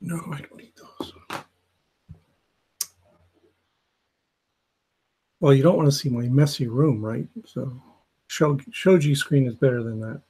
No, I don't need those. Well, you don't want to see my messy room, right? So Shoji screen is better than that.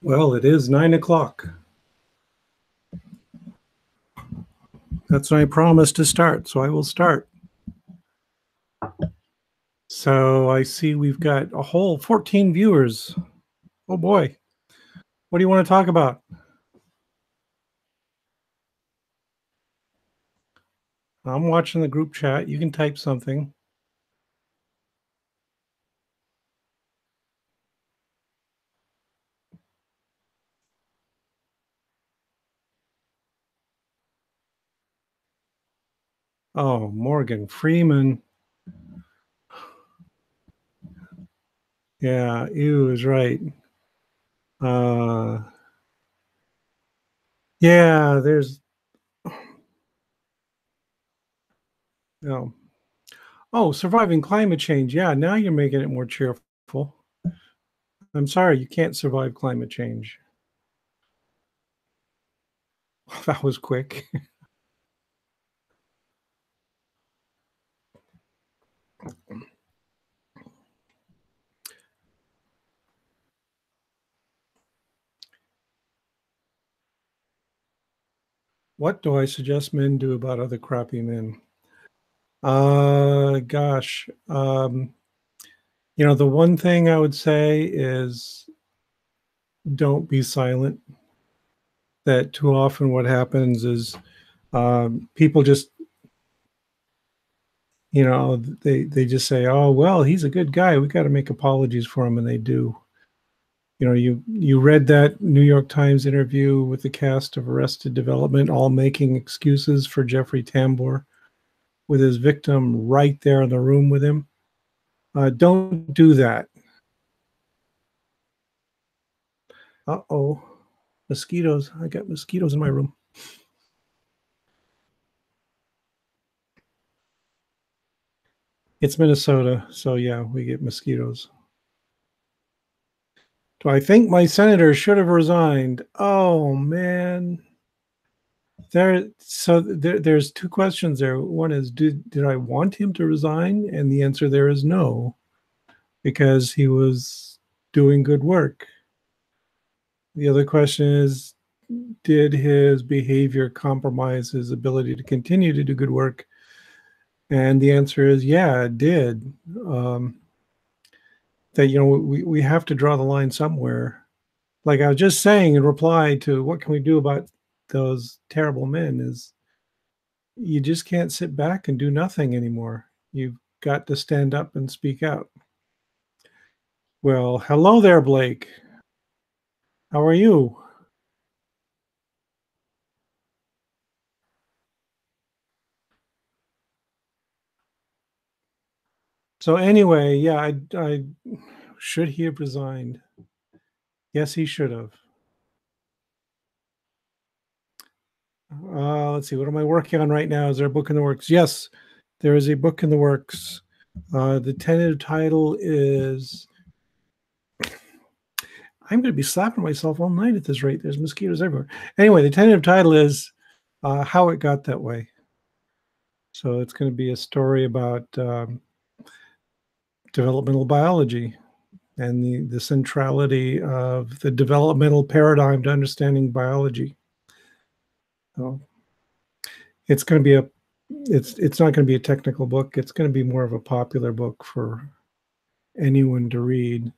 Well, it is 9 o'clock. That's when I promised to start, so I will start. So I see we've got a whole 14 viewers. Oh boy. What do you want to talk about? I'm watching the group chat. You can type something. Oh, Morgan Freeman. Yeah, you is right. Yeah, there's oh, surviving climate change. Yeah, now you're making it more cheerful. I'm sorry, you can't survive climate change. That was quick. What do I suggest men do about other crappy men? Gosh. The one thing I would say is don't be silent. That too often what happens is people just, they just say, oh, well, he's a good guy. We got to make apologies for him. And they do. You read that New York Times interview with the cast of Arrested Development, all making excuses for Jeffrey Tambor with his victim right there in the room with him. Don't do that. Uh-oh. Mosquitoes. I got mosquitoes in my room. It's Minnesota, so yeah, we get mosquitoes. Do I think my senator should have resigned? Oh, man. There's two questions there. One is, did I want him to resign? And the answer there is no, because he was doing good work. The other question is, did his behavior compromise his ability to continue to do good work? And the answer is, yeah, it did. That, we have to draw the line somewhere. Like I was just saying in reply to what can we do about those terrible men is you just can't sit back and do nothing anymore. You've got to stand up and speak out. Well, hello there, Blake. How are you? So anyway, yeah, I should he have resigned? Yes, he should have. Let's see. What am I working on right now? Is there a book in the works? Yes, there is a book in the works. The tentative title is. I'm going to be slapping myself all night at this rate. There's mosquitoes everywhere. Anyway, the tentative title is How It Got That Way. So it's going to be a story about developmental biology and the centrality of the developmental paradigm to understanding biology. So it's going to be it's not going to be a technical book. It's going to be more of a popular book for anyone to read.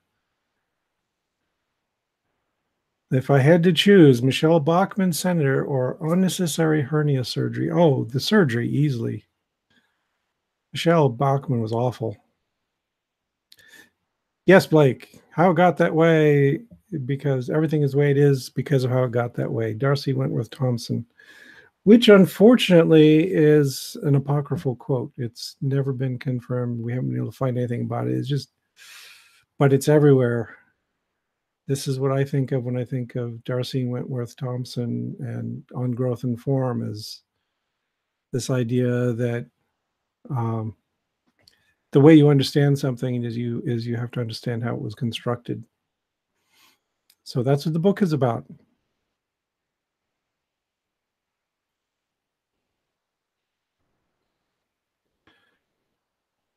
If I had to choose Michelle Bachmann, senator, or unnecessary hernia surgery, oh, the surgery easily. Michelle Bachmann was awful. Yes, Blake, how it got that way, because everything is the way it is because of how it got that way. Darcy Wentworth Thompson. which unfortunately is an apocryphal quote. It's never been confirmed. We haven't been able to find anything about it. It's just, but it's everywhere. This is what I think of when I think of Darcy Wentworth Thompson and On Growth and Form, is this idea that um, the way you understand something is you have to understand how it was constructed. So that's what the book is about.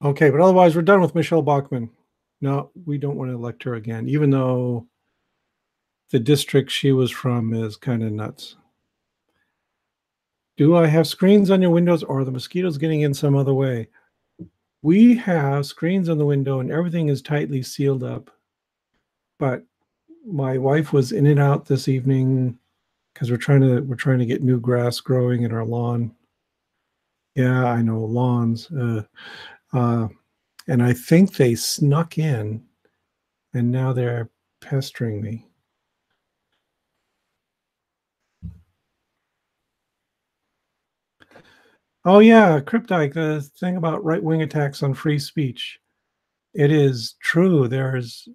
Okay, but otherwise we're done with Michelle Bachmann. No, we don't want to elect her again, even though the district she was from is kind of nuts. Do I have screens on your windows, or are the mosquitoes getting in some other way? We have screens on the window and everything is tightly sealed up. But my wife was in and out this evening because we're trying to get new grass growing in our lawn. Yeah, I know, lawns. And I think they snuck in and now they're pestering me. Oh yeah, Cryptike, the thing about right-wing attacks on free speech. It is true. The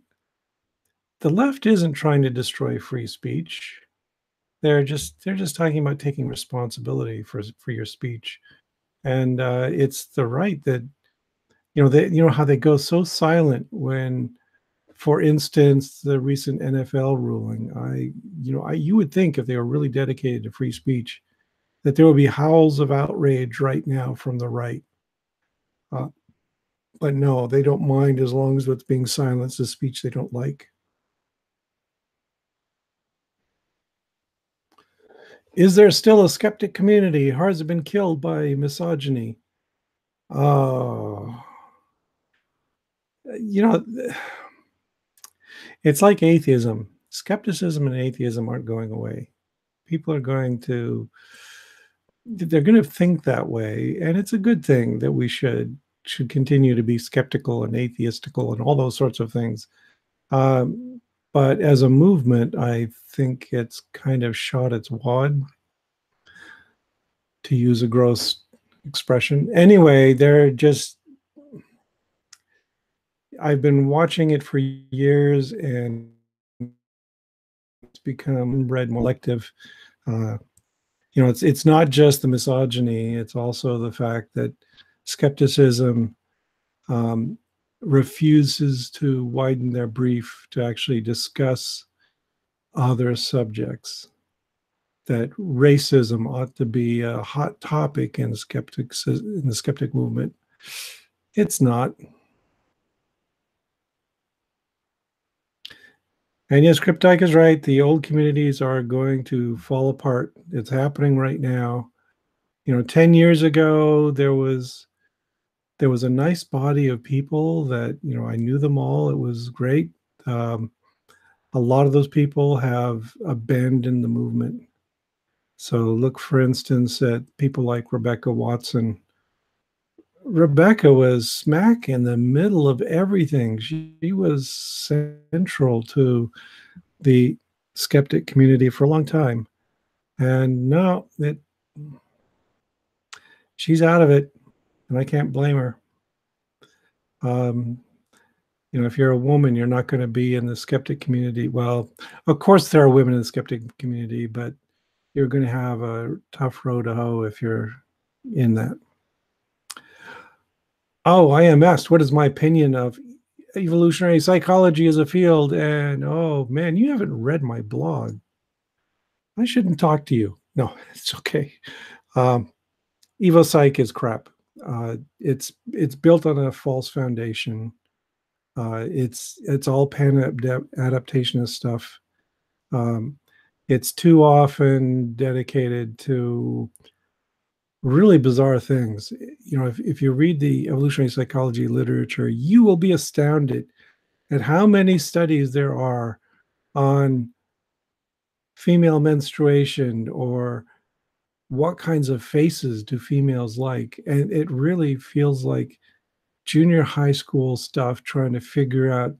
left isn't trying to destroy free speech. They're just talking about taking responsibility for your speech. And it's the right that you know how they go so silent when, for instance, the recent NFL ruling. You would think if they were really dedicated to free speech, that there would be howls of outrage right now from the right. Uh, but no, they don't mind as long as what's being silenced is speech they don't like. Is there still a skeptic community? Hearts have been killed by misogyny. Oh, you know, it's like atheism. Skepticism and atheism aren't going away. People are they're going to think that way, and it's a good thing that we should continue to be skeptical and atheistical and all those sorts of things. But as a movement, I think it's kind of shot its wad, to use a gross expression. Anyway, I've been watching it for years, and it's become bred more elective. Uh, it's not just the misogyny; it's also the fact that skepticism um, refuses to widen their brief to actually discuss other subjects. That racism ought to be a hot topic in the skeptic movement. It's not. And yes, Cryptike is right. The old communities are going to fall apart. It's happening right now. 10 years ago, there was a nice body of people that, I knew them all. It was great. Um, a lot of those people have abandoned the movement. So look, for instance, at people like Rebecca Watson. Rebecca was smack in the middle of everything. She was central to the skeptic community for a long time. And no, she's out of it, and I can't blame her. Um, if you're a woman, you're not going to be in the skeptic community. Well, of course, there are women in the skeptic community, but you're going to have a tough row to hoe if you're in that. Oh, I am asked, what is my opinion of evolutionary psychology as a field? And oh man, you haven't read my blog. I shouldn't talk to you. No, it's okay. Um, EvoPsych is crap. It's built on a false foundation. It's all pan adaptationist stuff. It's too often dedicated to really bizarre things. If you read the evolutionary psychology literature, you will be astounded at how many studies there are on female menstruation, or what kinds of faces do females like. And it really feels like junior high school stuff, trying to figure out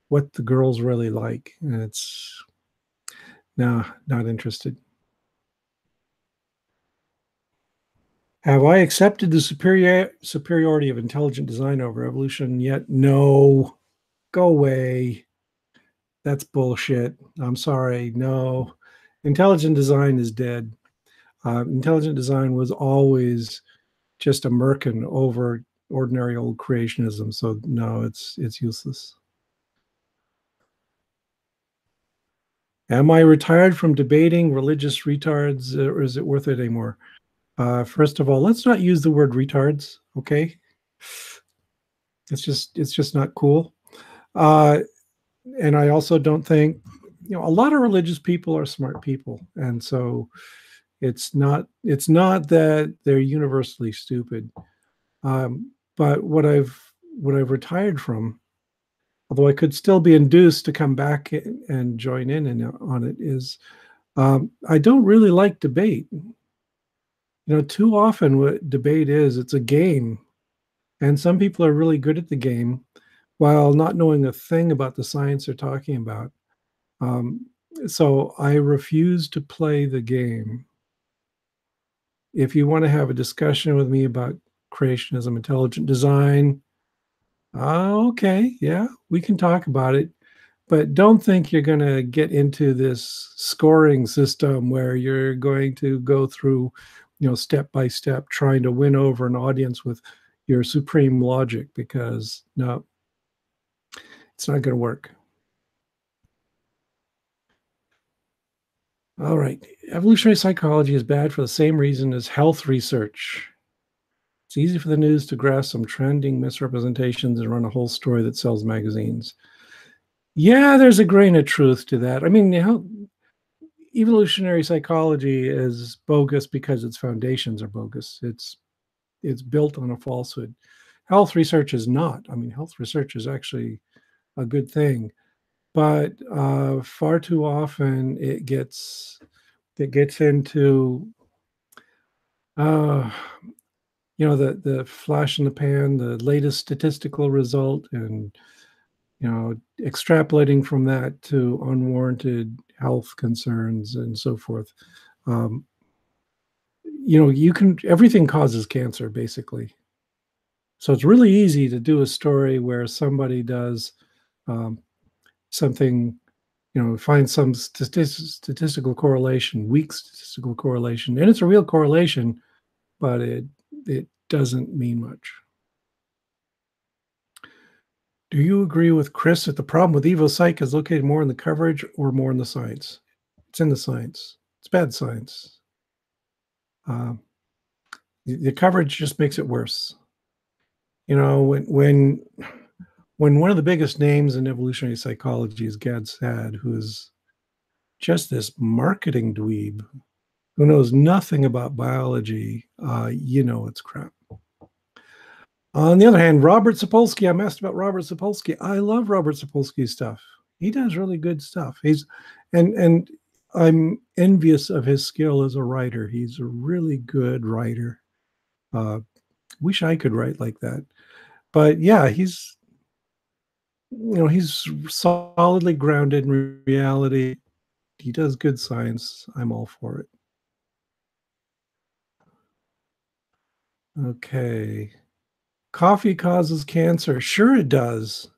what the girls really like. And it's no, not interested. Have I accepted the superiority of intelligent design over evolution yet? No. Go away. That's bullshit. I'm sorry. No. Intelligent design is dead. Intelligent design was always just a merkin over ordinary old creationism. So no, it's useless. Am I retired from debating religious retards, or is it worth it anymore? First of all, let's not use the word retards, okay? It's just not cool. And I also don't think, a lot of religious people are smart people, and so it's not that they're universally stupid. But what I've retired from, although I could still be induced to come back and join in on it, is I don't really like debate. Too often what debate is, it's a game, and some people are really good at the game while not knowing a thing about the science they're talking about. So I refuse to play the game. If you want to have a discussion with me about creationism, intelligent design, okay, yeah, we can talk about it. But don't think you're going to get into this scoring system where you're going to go through, step by step, trying to win over an audience with your supreme logic, because no, it's not going to work. All right. Evolutionary psychology is bad for the same reason as health research. It's easy for the news to grasp some trending misrepresentations and run a whole story that sells magazines. Yeah, there's a grain of truth to that. I mean, evolutionary psychology is bogus because its foundations are bogus. It's built on a falsehood. Health research is not. I mean, health research is actually a good thing, but far too often it gets into the flash in the pan, the latest statistical result, and extrapolating from that to unwarranted health concerns and so forth. Everything causes cancer, basically. So it's really easy to do a story where somebody does something, find some statistical correlation, weak statistical correlation, and it's a real correlation, but it doesn't mean much. Do you agree with Chris that the problem with EvoPsych is located more in the coverage or more in the science? It's in the science. It's bad science. The coverage just makes it worse. When one of the biggest names in evolutionary psychology is Gad Saad, who is just this marketing dweeb who knows nothing about biology, it's crap. On the other hand, Robert Sapolsky, I'm asked about Robert Sapolsky. I love Robert Sapolsky's stuff. He does really good stuff. And I'm envious of his skill as a writer. He's a really good writer. Wish I could write like that. But yeah, he's solidly grounded in reality. He does good science. I'm all for it. Okay. Coffee causes cancer. Sure it does.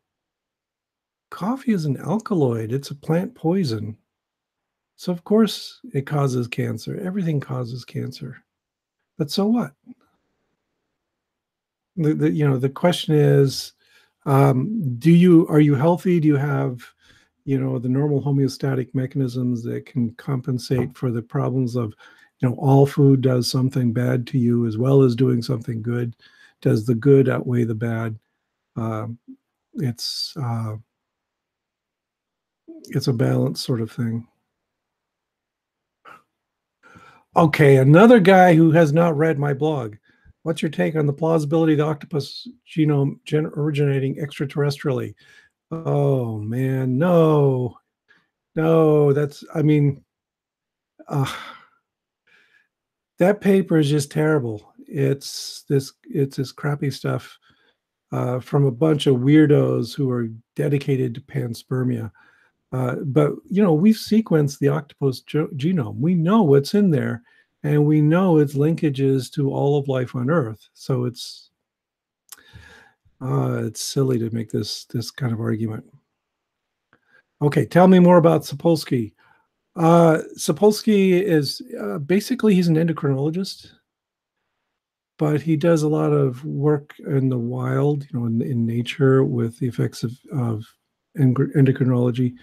Coffee is an alkaloid. It's a plant poison. So of course it causes cancer. Everything causes cancer. But so what? The question is, are you healthy? Do you have, the normal homeostatic mechanisms that can compensate for the problems of, all food does something bad to you as well as doing something good? Does the good outweigh the bad? It's a balance sort of thing. Okay, another guy who has not read my blog. What's your take on the plausibility of the octopus genome originating extraterrestrially? Oh man, no, that paper is just terrible. It's this crappy stuff from a bunch of weirdos who are dedicated to panspermia. But we've sequenced the octopus genome. We know what's in there, and we know its linkages to all of life on Earth. So it's silly to make this kind of argument. Okay, tell me more about Sapolsky. Sapolsky is basically he's an endocrinologist, but he does a lot of work in the wild, in nature with the effects of endocrinology.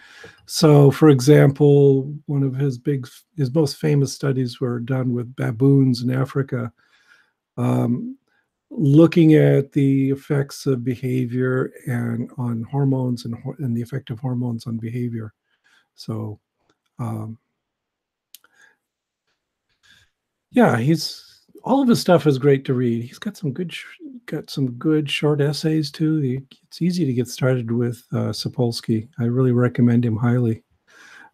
So, for example, one of his most famous studies were done with baboons in Africa, looking at the effects of behavior and on hormones and the effect of hormones on behavior. So, yeah, all of his stuff is great to read. He's got some good short essays too. It's easy to get started with Sapolsky. I really recommend him highly.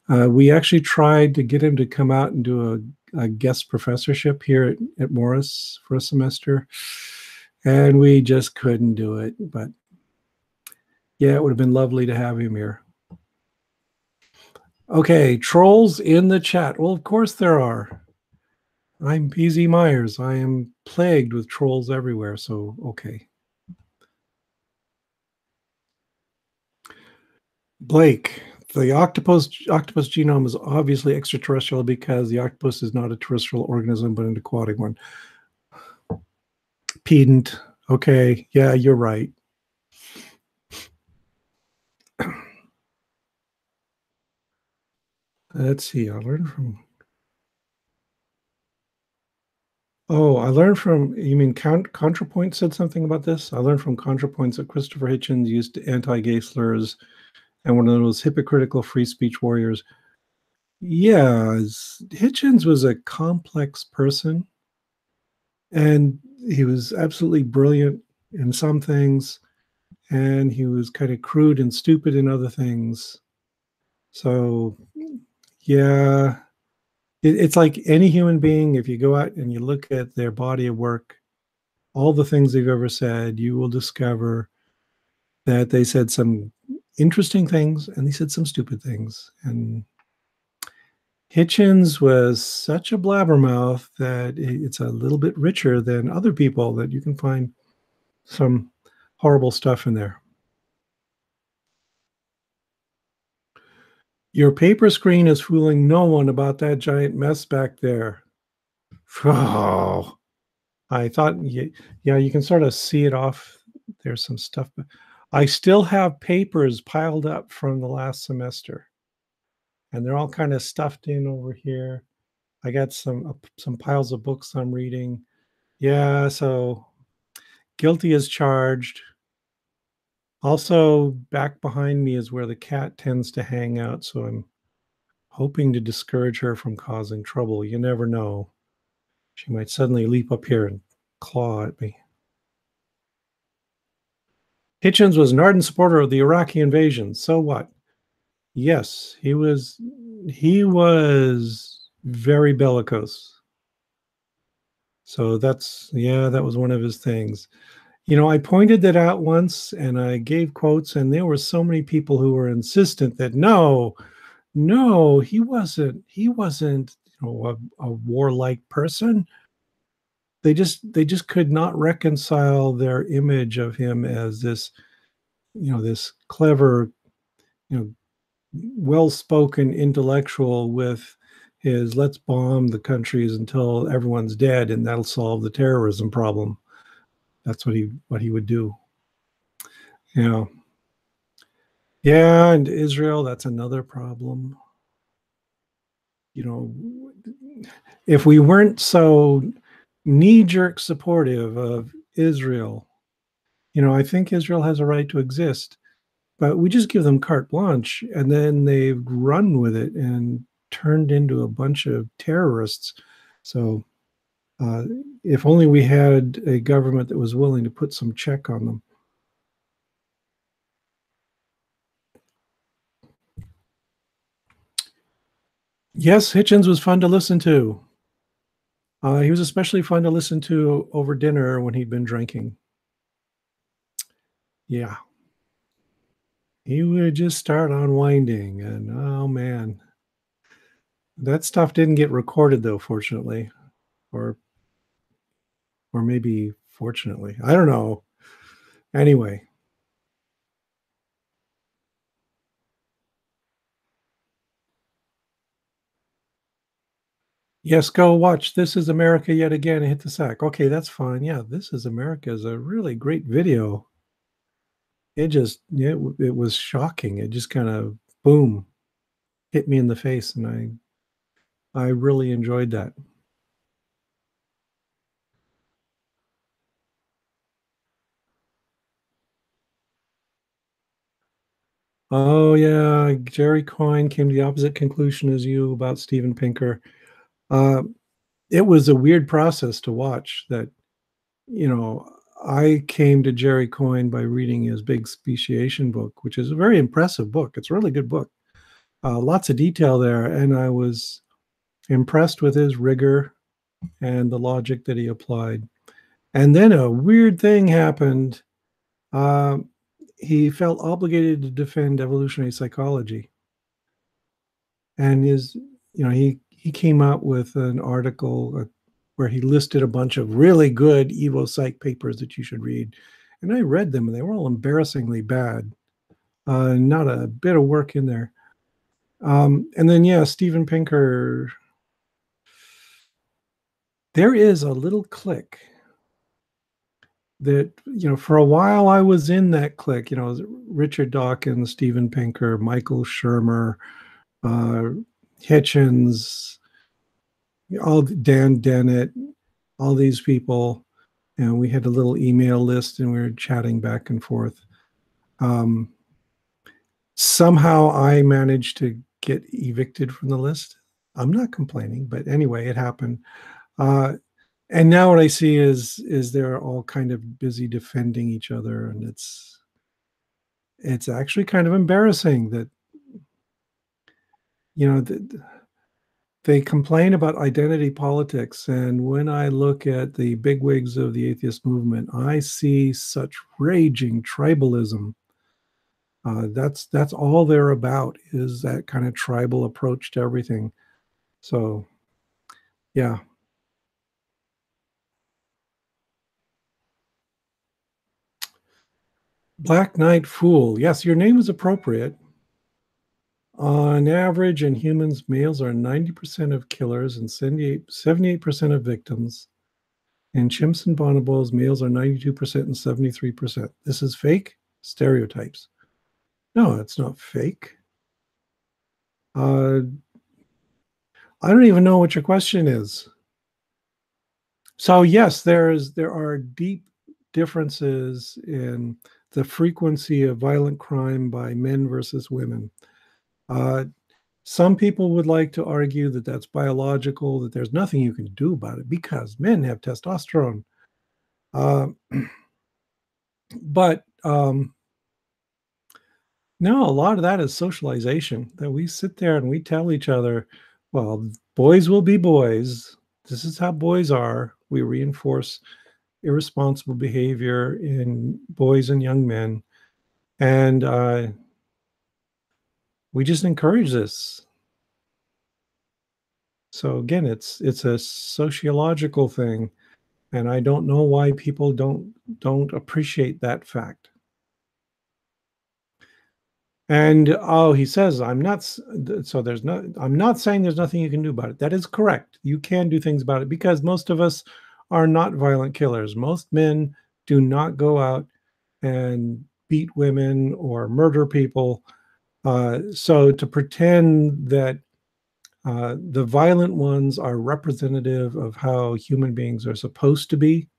We actually tried to get him to come out and do a guest professorship here at Morris for a semester, and we just couldn't do it. But yeah, it would have been lovely to have him here. Okay, trolls in the chat. Well, of course there are. I'm PZ Myers. I am plagued with trolls everywhere, so okay. Blake, the octopus genome is obviously extraterrestrial because the octopus is not a terrestrial organism, but an aquatic one. Pedant. Okay, yeah, you're right. Let's see. I learned from. Oh, I learned from. You mean ContraPoint said something about this? I learned from ContraPoints that Christopher Hitchens used anti-gay slurs and one of those hypocritical free speech warriors. Yeah, Hitchens was a complex person, and he was absolutely brilliant in some things, and he was kind of crude and stupid in other things. So, yeah, it's like any human being. If you go out and you look at their body of work, all the things they've ever said, you will discover that they said some interesting things and they said some stupid things. And Hitchens was such a blabbermouth that it's a little bit richer than other people, that you can find some horrible stuff in there. Your paper screen is fooling no one about that giant mess back there. Oh, I thought, yeah, you can sort of see it off. There's some stuff. But I still have papers piled up from the last semester, and they're all kind of stuffed in over here. I got some piles of books I'm reading. Yeah, so guilty as charged. Also, back behind me is where the cat tends to hang out, so I'm hoping to discourage her from causing trouble. You never know. She might suddenly leap up here and claw at me. Hitchens was an ardent supporter of the Iraqi invasion. So what? Yes, he was very bellicose. So that was one of his things. I pointed that out once and I gave quotes, and there were so many people who were insistent that no, he wasn't a warlike person. They just could not reconcile their image of him as this this clever, well-spoken intellectual with his let's bomb the countries until everyone's dead and that'll solve the terrorism problem. That's what he would do. Yeah, and Israel, that's another problem. If we weren't so knee-jerk supportive of Israel, I think Israel has a right to exist, but we just give them carte blanche, and then they've run with it and turned into a bunch of terrorists. So if only we had a government that was willing to put some check on them. Yes, Hitchens was fun to listen to. He was especially fun to listen to over dinner when he'd been drinking. Yeah. He would just start unwinding, and oh man. That stuff didn't get recorded though, fortunately. or maybe fortunately. I don't know. Anyway. Yes, go watch This Is America Yet Again and hit the sack. Okay, that's fine. Yeah, This Is America is a really great video. It just, yeah, it was shocking. It just kind of, boom, hit me in the face, and I really enjoyed that. Oh yeah, Jerry Coyne came to the opposite conclusion as you about Steven Pinker. Uh, it was a weird process to watch. That, you know, I came to Jerry Coyne by reading his big speciation book, which is a very impressive book. It's a really good book. Lots of detail there, and I was impressed with his rigor and the logic that he applied. And then a weird thing happened. Uh, he felt obligated to defend evolutionary psychology, and he came out with an article where he listed a bunch of really good Evo Psych papers that you should read, and I read them, and they were all embarrassingly bad. Not a bit of work in there. And then, yeah, Steven Pinker. There is a little clique that, for a while I was in that clique. Richard Dawkins, Steven Pinker, Michael Shermer, uh, Hitchens, all Dan Dennett, all these people, and we had a little email list, and we were chatting back and forth. Somehow I managed to get evicted from the list. I'm not complaining, but anyway, it happened. And now what I see is they're all kind of busy defending each other, and it's actually kind of embarrassing that they complain about identity politics. And when I look at the bigwigs of the atheist movement, I see such raging tribalism. That's all they're about, is that kind of tribal approach to everything. So, yeah. Black Knight Fool. Yes, your name is appropriate. On average, in humans, males are 90% of killers and 78% of victims. In chimps and bonobos, males are 92% and 73%. This is fake stereotypes. No, it's not fake. I don't even know what your question is. So yes, there are deep differences in the frequency of violent crime by men versus women. Some people would like to argue that that's biological, that there's nothing you can do about it because men have testosterone. But no, a lot of that is socialization, that we sit there and we tell each other, well, boys will be boys. This is how boys are. We reinforce irresponsible behavior in boys and young men. And we just encourage this. So again, it's a sociological thing, and I don't know why people don't appreciate that fact. And he says, I'm not saying there's nothing you can do about it. That is correct. You can do things about it because most of us are not violent killers. Most men do not go out and beat women or murder people. So to pretend that the violent ones are representative of how human beings are supposed to be,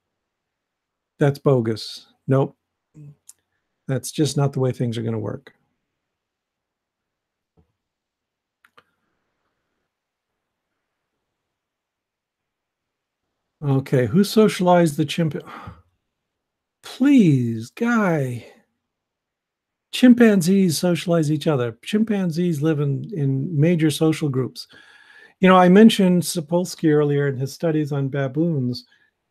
that's bogus. Nope. That's just not the way things are going to work. Okay, who socialized the chimp? Please, guy. Chimpanzees socialize each other. Chimpanzees live in major social groups. I mentioned Sapolsky earlier in his studies on baboons,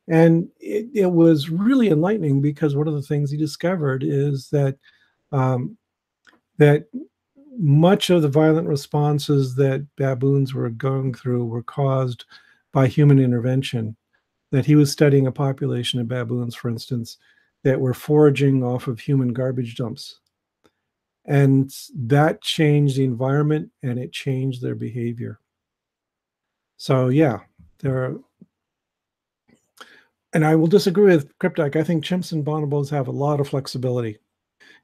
and it was really enlightening because one of the things he discovered is that that much of the violent responses that baboons were going through were caused by human intervention, that he was studying a population of baboons, for instance, that were foraging off of human garbage dumps. And that changed the environment and it changed their behavior. So yeah, there are, and I will disagree with Cryptic. I think chimps and bonobos have a lot of flexibility.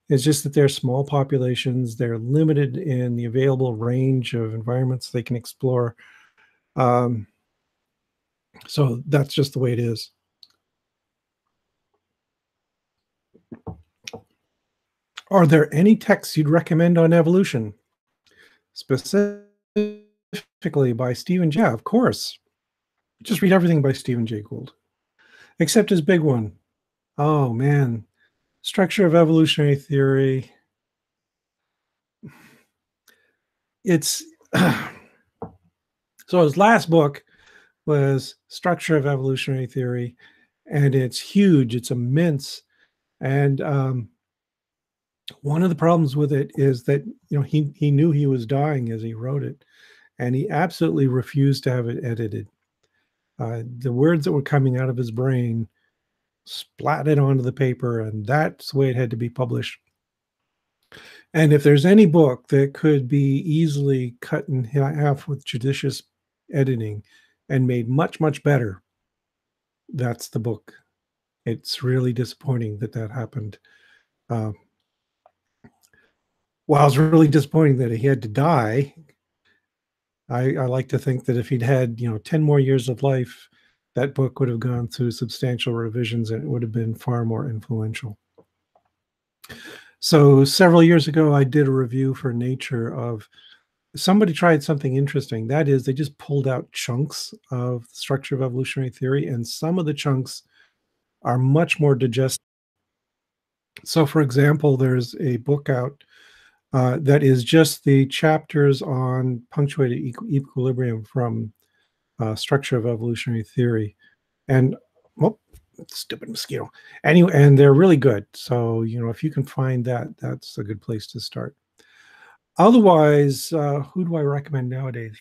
It's just that they're small populations. They're limited in the available range of environments they can explore. So that's just the way it is. Are there any texts you'd recommend on evolution? Specifically by Stephen Jay? Yeah, of course. Just read everything by Stephen Jay Gould, except his big one. Oh, man. Structure of Evolutionary Theory. It's so his last book was Structure of Evolutionary Theory, and it's huge. It's immense. And one of the problems with it is that, you know, he knew he was dying as he wrote it, and he absolutely refused to have it edited. The words that were coming out of his brain splatted onto the paper, and that's the way it had to be published. And if there's any book that could be easily cut in half with judicious editing and made much, much better, that's the book. It's really disappointing that that happened. Well, it's really disappointing that he had to die. I like to think that if he'd had, 10 more years of life, that book would have gone through substantial revisions and it would have been far more influential. So several years ago, I did a review for Nature of somebody tried something interesting. That is, they just pulled out chunks of the structure of evolutionary theory, and some of the chunks are much more digestible. So, for example, there's a book out that is just the chapters on punctuated equilibrium from Structure of Evolutionary Theory. And, well, stupid mosquito. Anyway, and they're really good. So, if you can find that, that's a good place to start. Otherwise, who do I recommend nowadays?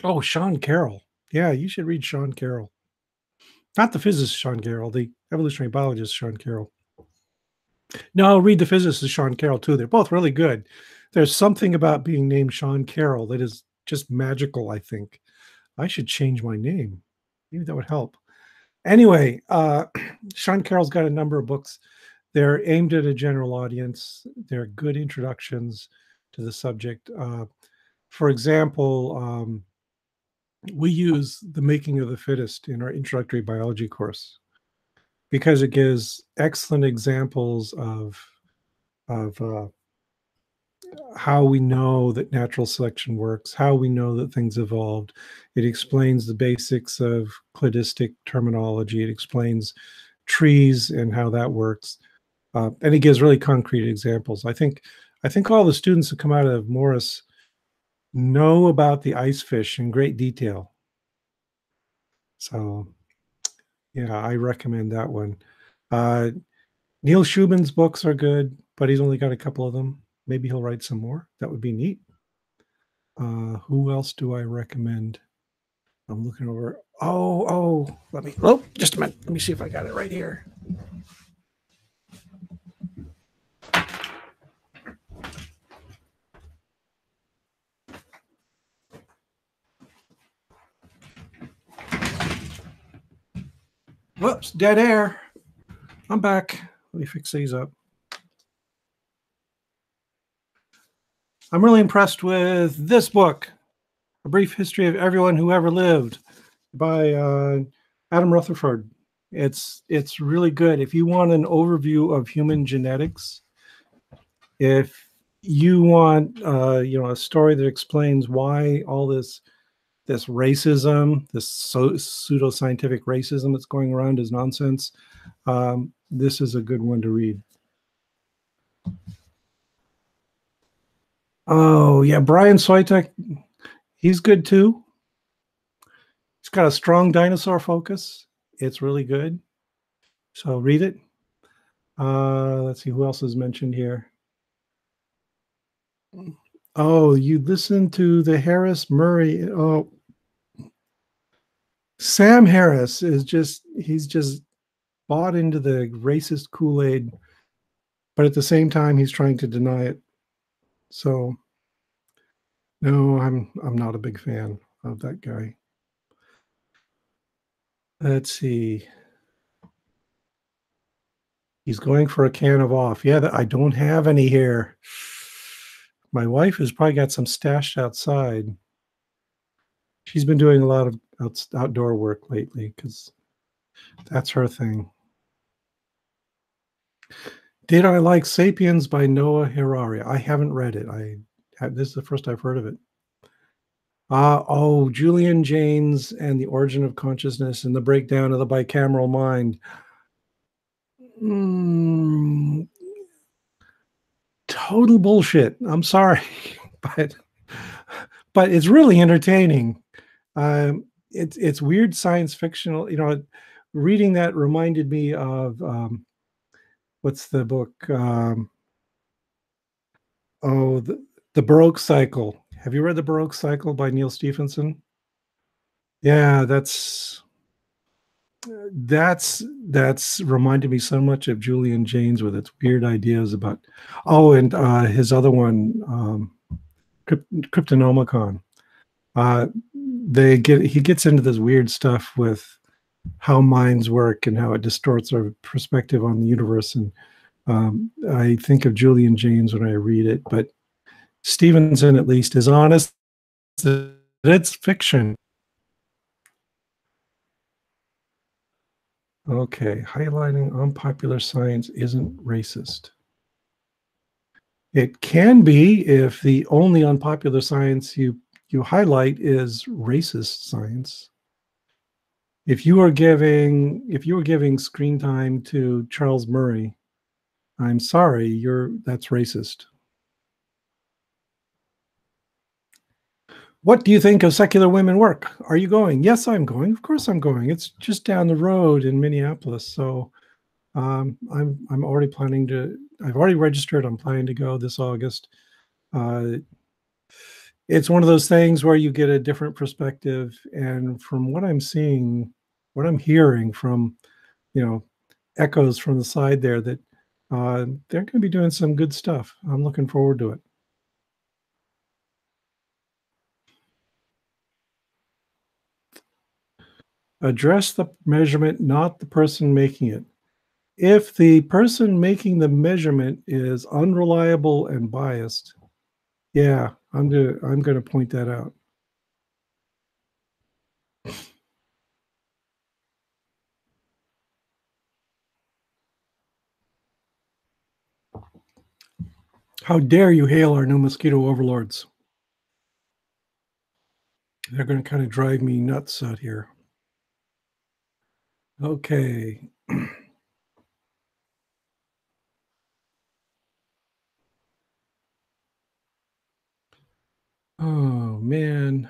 Oh, Sean Carroll. Yeah, you should read Sean Carroll. Not the physicist Sean Carroll, the evolutionary biologist Sean Carroll. No, read the physicist Sean Carroll too. They're both really good. There's something about being named Sean Carroll that is just magical, I think. I should change my name. Maybe that would help. Anyway, Sean Carroll's got a number of books. They're aimed at a general audience. They're good introductions to the subject. For example, we use The Making of the Fittest in our introductory biology course because it gives excellent examples of how we know that natural selection works, how we know that things evolved. It explains the basics of cladistic terminology. It explains trees and how that works. And it gives really concrete examples. I think all the students who come out of Morris know about the ice fish in great detail. So, yeah, I recommend that one. Neil Schubin's books are good, but he's only got a couple of them. Maybe he'll write some more. That would be neat. Who else do I recommend? I'm looking over. Just a minute. Let me see if I got it right here. Whoops, dead air. I'm back. Let me fix these up. I'm really impressed with this book, A Brief History of Everyone Who Ever Lived by Adam Rutherford. It's really good. If you want an overview of human genetics, if you want a story that explains why all this racism, this pseudoscientific racism that's going around is nonsense, this is a good one to read. Oh, yeah, Brian Switek, he's good too. He's got a strong dinosaur focus. It's really good. So read it. Let's see who else is mentioned here. Oh, you listen to the Harris Murray. Oh, Sam Harris is he's just bought into the racist Kool-Aid, but at the same time, he's trying to deny it. So, no, I'm not a big fan of that guy. Let's see. He's going for a can of off. Yeah, I don't have any here. My wife has probably got some stashed outside. She's been doing a lot of outdoor work lately because that's her thing. Did I like *Sapiens* by Noah Harari? I haven't read it. This is the first I've heard of it. Julian Jaynes and the Origin of Consciousness and the Breakdown of the Bicameral Mind. Total bullshit. I'm sorry, but it's really entertaining. It's weird science fictional. Reading that reminded me of what's the book? The Baroque Cycle. Have you read The Baroque Cycle by Neal Stephenson? Yeah, that's reminded me so much of Julian Jaynes with its weird ideas about. And his other one, Cryptonomicon. He gets into this weird stuff with how minds work and how it distorts our perspective on the universe. And I think of Julian Jaynes when I read it, but Stevenson at least is honest that it's fiction. Okay, highlighting unpopular science isn't racist. It can be if the only unpopular science you highlight is racist science. If you were giving screen time to Charles Murray, I'm sorry, that's racist. What do you think of Secular Women Work? Are you going? Yes, I'm going. Of course I'm going. It's just down the road in Minneapolis. So I'm already planning to, I've already registered. I'm planning to go this August. It's one of those things where you get a different perspective. And from what I'm seeing, what I'm hearing from, echoes from the side there, that they're going to be doing some good stuff. I'm looking forward to it. Address the measurement, not the person making it. If the person making the measurement is unreliable and biased, yeah, I'm going to point that out. How dare you hail our new mosquito overlords? They're going to kind of drive me nuts out here. Okay. Oh, man.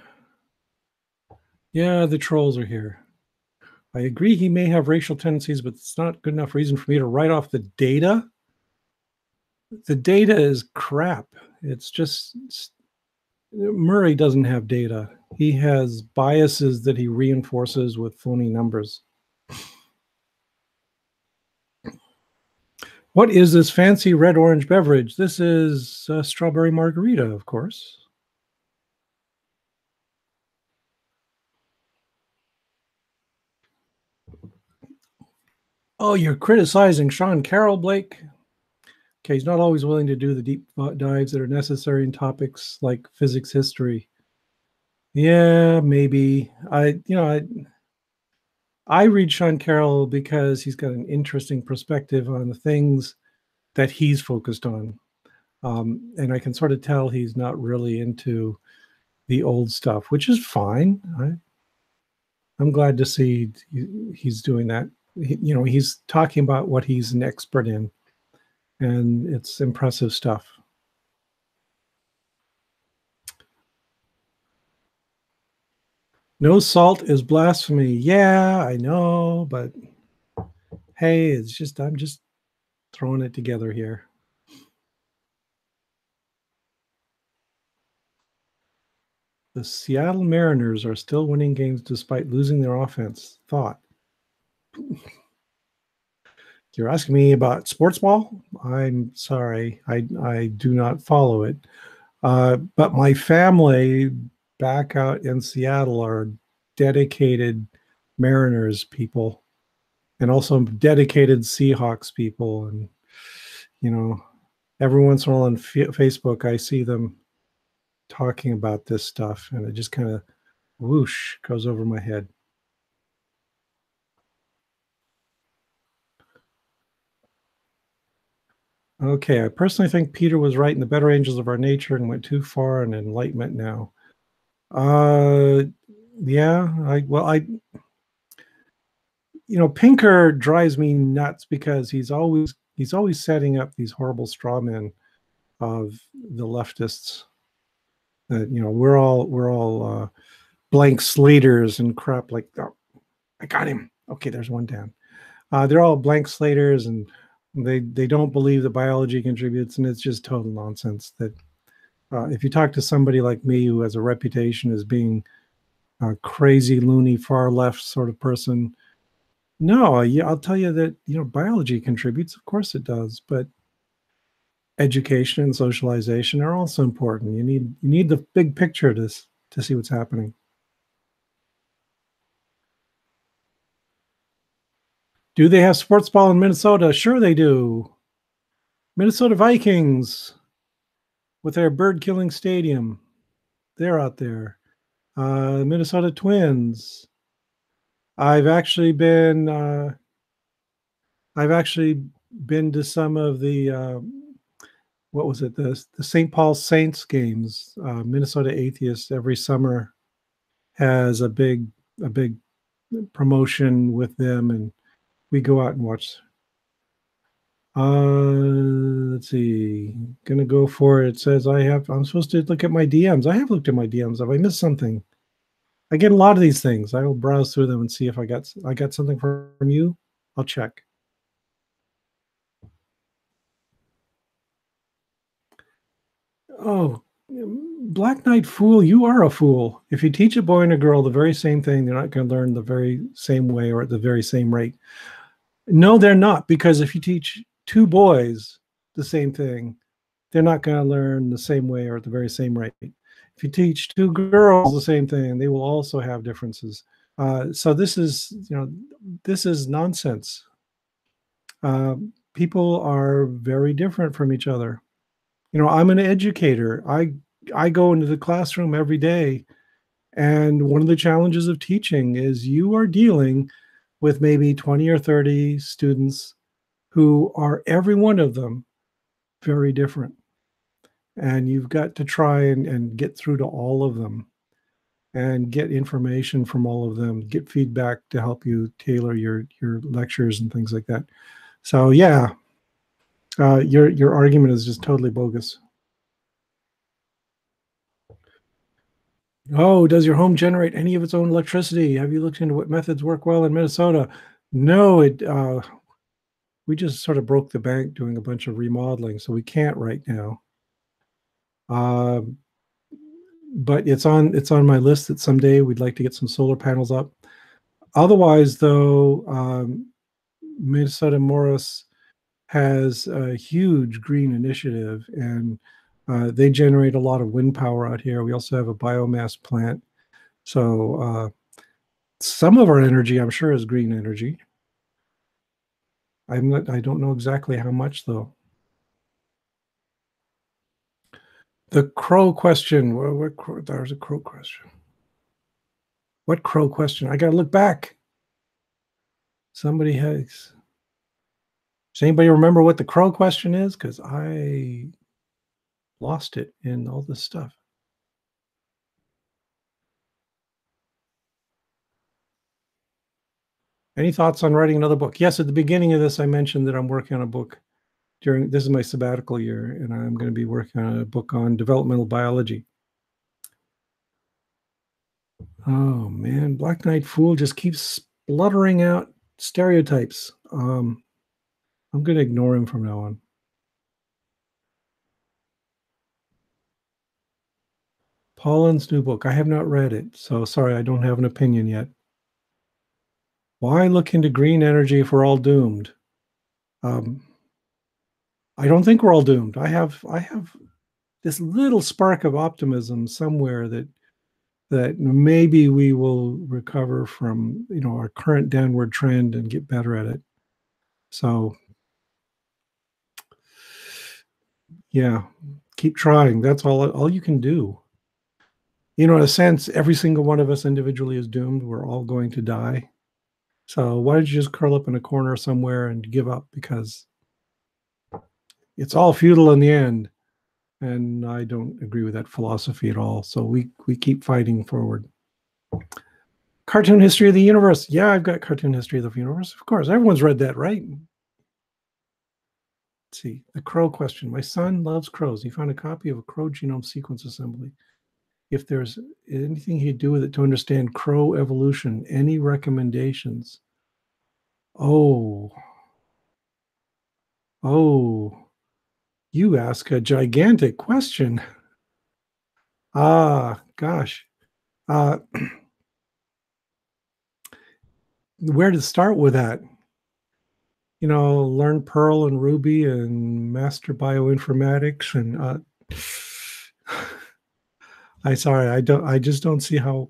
Yeah, the trolls are here. I agree he may have racial tendencies, but it's not good enough reason for me to write off the data. The data is crap. It's just, Murray doesn't have data. He has biases that he reinforces with phony numbers. What is this fancy red-orange beverage? This is a strawberry margarita, of course. Oh, you're criticizing Sean Carroll, Blake? Okay, he's not always willing to do the deep dives that are necessary in topics like physics history. Yeah, maybe. I read Sean Carroll because he's got an interesting perspective on the things that he's focused on. And I can sort of tell he's not really into the old stuff, which is fine. I'm glad to see he's doing that. He's talking about what he's an expert in, and it's impressive stuff. No salt is blasphemy. Yeah, I know, but hey, I'm just throwing it together here. The Seattle Mariners are still winning games despite losing their offense. Thought. You're asking me about sports ball? I'm sorry. I do not follow it. But my family back out in Seattle are dedicated Mariners people and also dedicated Seahawks people. And, you know, every once in a while on Facebook, I see them talking about this stuff and it just kind of whoosh goes over my head. Okay, I personally think Peter was right in the better angels of our nature and went too far in enlightenment now. Uh, yeah, Pinker drives me nuts because he's always setting up these horrible straw men of the leftists. That we're all blank slaters and crap like that. Oh, I got him. Okay, there's one down. They're all blank slaters and they don't believe that biology contributes, and it's just total nonsense. That if you talk to somebody like me who has a reputation as being a crazy, loony, far left sort of person, no, yeah, I'll tell you that biology contributes. Of course it does, but education and socialization are also important. You need the big picture to see what's happening. Do they have sports ball in Minnesota? Sure they do. Minnesota Vikings with their bird killing stadium. They're out there. Minnesota Twins. I've actually been to some of the what was it, the St. Paul Saints games. Minnesota Atheists every summer has a big promotion with them, and we go out and watch. Let's see. Gonna go for it. It says I'm supposed to look at my DMs. I have looked at my DMs. Have I missed something? I get a lot of these things. I will browse through them and see if I got something from you. I'll check. Oh, Black Knight Fool, you are a fool. If you teach a boy and a girl the very same thing, they're not going to learn the very same way or at the very same rate. No, they're not, because if you teach two boys the same thing, they're not going to learn the same way or at the very same rate. If you teach two girls the same thing, they will also have differences. So this is nonsense. People are very different from each other. I'm an educator. I go into the classroom every day, and one of the challenges of teaching is you are dealing with maybe 20 or 30 students who are, every one of them, very different. And you've got to try and get through to all of them and get information from all of them, get feedback to help you tailor your lectures and things like that. So yeah, your argument is just totally bogus. Oh, does your home generate any of its own electricity? Have you looked into what methods work well in Minnesota? No, we just sort of broke the bank doing a bunch of remodeling, so we can't right now. But it's on my list that someday we'd like to get some solar panels up. Otherwise, though, Minnesota Morris has a huge green initiative, and they generate a lot of wind power out here. We also have a biomass plant. So some of our energy, I'm sure, is green energy. I don't know exactly how much, though. The crow question. There's a crow question. What crow question? I got to look back. Somebody has. Does anybody remember what the crow question is? Because I lost it in all this stuff. Any thoughts on writing another book? Yes, at the beginning of this, I mentioned that I'm working on a book this is my sabbatical year, and I'm going to be working on a book on developmental biology. Oh man, Black Knight Fool just keeps spluttering out stereotypes. I'm going to ignore him from now on. Paulin's new book. I have not read it, so sorry, I don't have an opinion yet. Why look into green energy if we're all doomed? I don't think we're all doomed. I have this little spark of optimism somewhere that maybe we will recover from, you know, our current downward trend and get better at it. So yeah, keep trying. That's all you can do. You know, in a sense, every single one of us individually is doomed. We're all going to die. So why don't you just curl up in a corner somewhere and give up, because it's all futile in the end. And I don't agree with that philosophy at all. So we keep fighting forward. Cartoon History of the Universe. Yeah, I've got Cartoon History of the Universe. Of course, everyone's read that, right? Let's see, the crow question. My son loves crows. He found a copy of a crow genome sequence assembly. If there's anything he'd do with it to understand crow evolution, any recommendations? Oh, you ask a gigantic question. Ah, gosh. Where to start with that? You know, learn Perl and Ruby and master bioinformatics, and I just don't see how,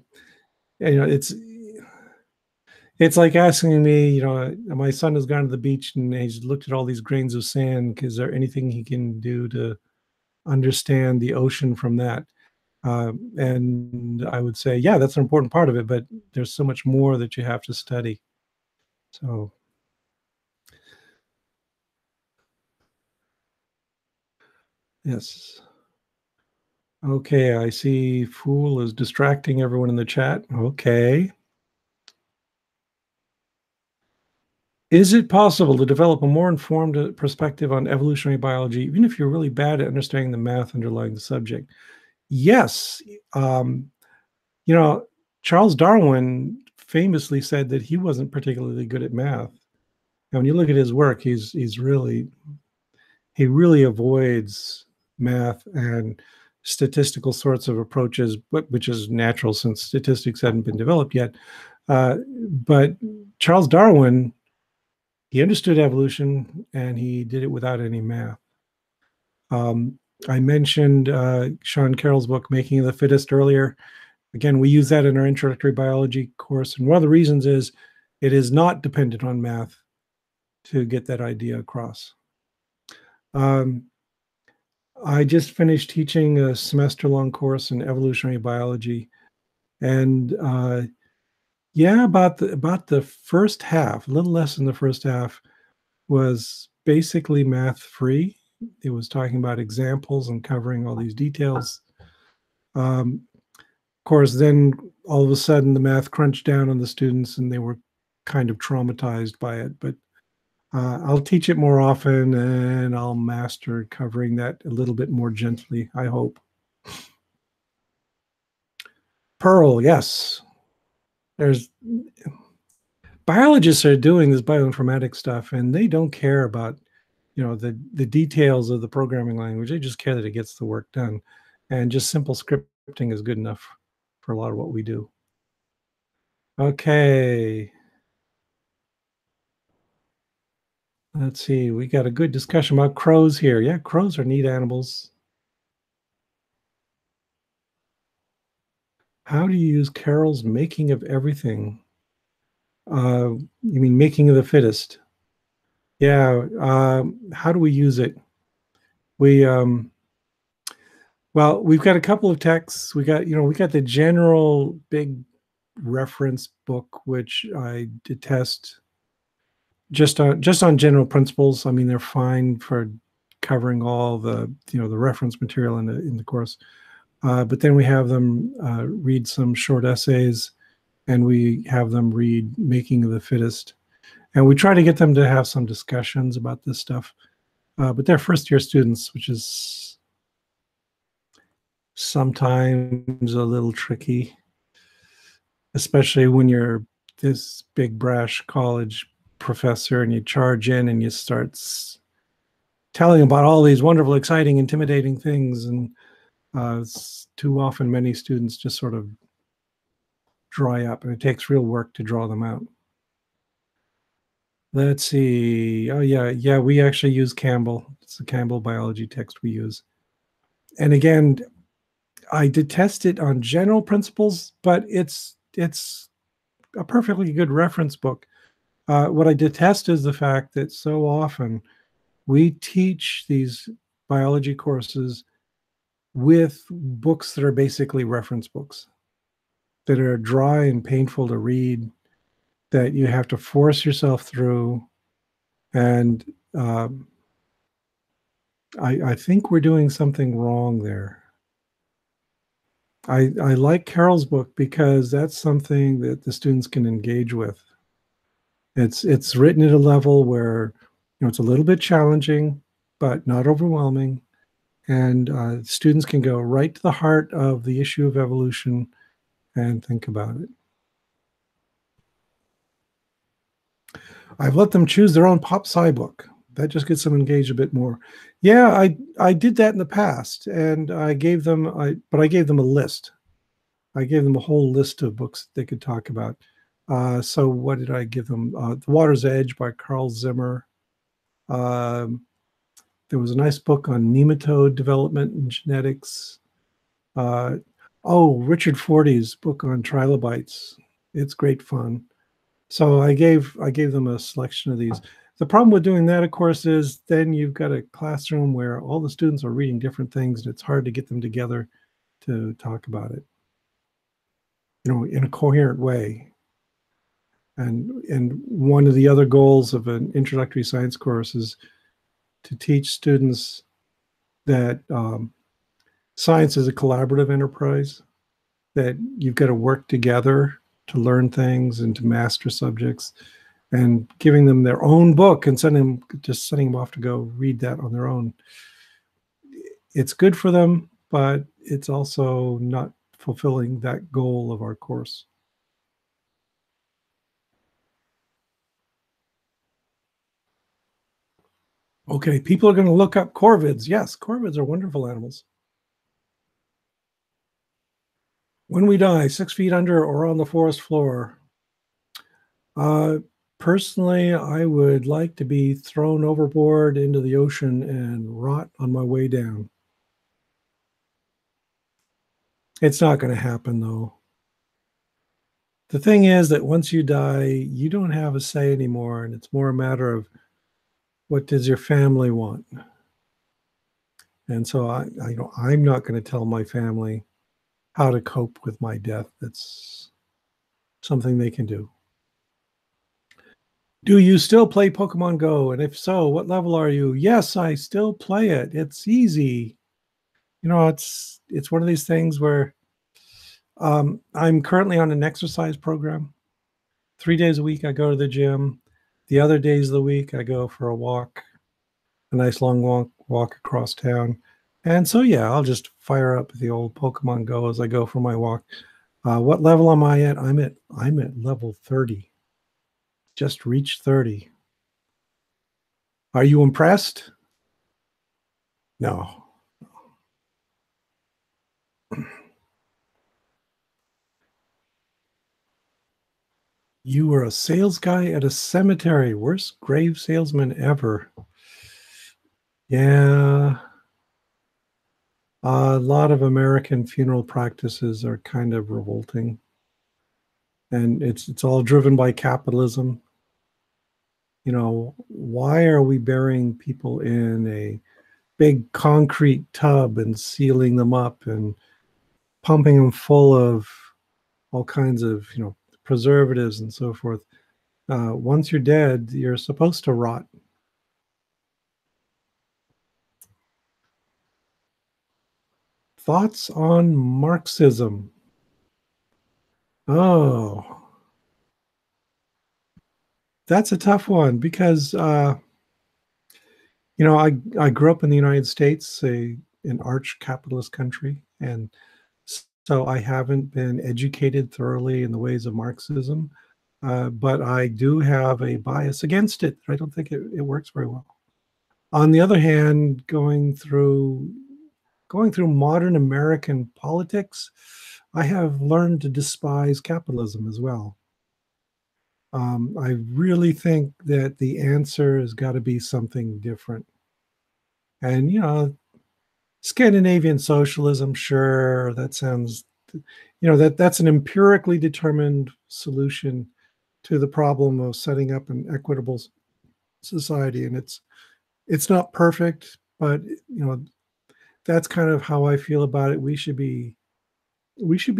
you know, it's like asking me, you know, my son has gone to the beach and he's looked at all these grains of sand. Is there anything he can do to understand the ocean from that? And I would say, yeah, that's an important part of it, but there's so much more that you have to study. So, yes. Okay, I see Fool is distracting everyone in the chat. Okay. Is it possible to develop a more informed perspective on evolutionary biology, even if you're really bad at understanding the math underlying the subject? Yes. You know, Charles Darwin famously said that he wasn't particularly good at math. And when you look at his work, he really avoids math and statistical sorts of approaches, which is natural since statistics hadn't been developed yet. But Charles Darwin, he understood evolution and he did it without any math. I mentioned Sean Carroll's book, Making of the Fittest, earlier. Again, we use that in our introductory biology course. And one of the reasons is it is not dependent on math to get that idea across. I just finished teaching a semester-long course in evolutionary biology. And yeah, about the first half, a little less than the first half, was basically math-free. It was talking about examples and covering all these details. Of course, then all of a sudden the math crunched down on the students and they were kind of traumatized by it. But I'll teach it more often and I'll master covering that a little bit more gently, I hope. Perl, yes. Biologists are doing this bioinformatics stuff and they don't care about, you know, the details of the programming language. They just care that it gets the work done. And just simple scripting is good enough for a lot of what we do. Okay. Let's see. We got a good discussion about crows here. Yeah, crows are neat animals. How do you use Carroll's Making of Everything? You mean Making of the Fittest? Yeah. How do we use it? Well, we've got a couple of texts. We got the general big reference book, which I detest just on general principles. I mean, they're fine for covering all the the reference material in the course. But then we have them read some short essays, and we have them read Making of the Fittest. And we try to get them to have some discussions about this stuff. But they're first-year students, which is sometimes a little tricky, especially when you're this big, brash college professor and you charge in and you start telling about all these wonderful, exciting, intimidating things. And Too often, many students just sort of dry up, and it takes real work to draw them out. Let's see. Oh, yeah, we actually use Campbell. It's the Campbell biology text we use. And again, I did test it on general principles, but it's a perfectly good reference book. What I detest is the fact that so often we teach these biology courses with books that are basically reference books, that are dry and painful to read, that you have to force yourself through. And I think we're doing something wrong there. I like Carol's book because that's something that the students can engage with. It's written at a level where it's a little bit challenging, but not overwhelming, and students can go right to the heart of the issue of evolution and think about it. I've let them choose their own pop sci book. That just gets them engaged a bit more. Yeah, I did that in the past, and I gave them a list. I gave them a whole list of books they could talk about. So what did I give them? The Water's Edge by Carl Zimmer. There was a nice book on nematode development and genetics. Richard Fortey's book on trilobites. It's great fun. So I gave them a selection of these. The problem with doing that, of course, is then you've got a classroom where all the students are reading different things, and it's hard to get them together to talk about it, in a coherent way. And one of the other goals of an introductory science course is to teach students that science is a collaborative enterprise, that you've got to work together to learn things and to master subjects, and giving them their own book and sending them off to go read that on their own. It's good for them, but it's also not fulfilling that goal of our course. Okay, people are going to look up corvids. Yes, corvids are wonderful animals. When we die, 6 feet under or on the forest floor. Personally, I would like to be thrown overboard into the ocean and rot on my way down. It's not going to happen, though. The thing is that once you die, you don't have a say anymore, and it's more a matter of what does your family want. And so I'm not going to tell my family how to cope with my death. That's something they can do. Do you still play Pokemon Go? And if so, what level are you? Yes, I still play it. It's easy. It's one of these things where I'm currently on an exercise program. 3 days a week, I go to the gym. The other days of the week, I go for a walk, a nice long walk across town. And so, yeah, I'll just fire up the old Pokemon Go as I go for my walk. What level am I at? I'm at level 30. Just reached 30. Are you impressed? No. You were a sales guy at a cemetery. Worst grave salesman ever. Yeah. A lot of American funeral practices are kind of revolting. And it's all driven by capitalism. Why are we burying people in a big concrete tub and sealing them up and pumping them full of all kinds of, preservatives and so forth? Once you're dead, you're supposed to rot. Thoughts on Marxism? Oh, that's a tough one because, I grew up in the United States, an arch capitalist country, and so I haven't been educated thoroughly in the ways of Marxism, but I do have a bias against it. I don't think it works very well. On the other hand, going through going through modern American politics, I have learned to despise capitalism as well. I really think that the answer has got to be something different. And, Scandinavian socialism, sure, that sounds, that's an empirically determined solution to the problem of setting up an equitable society. And it's not perfect, but that's kind of how I feel about it. We should be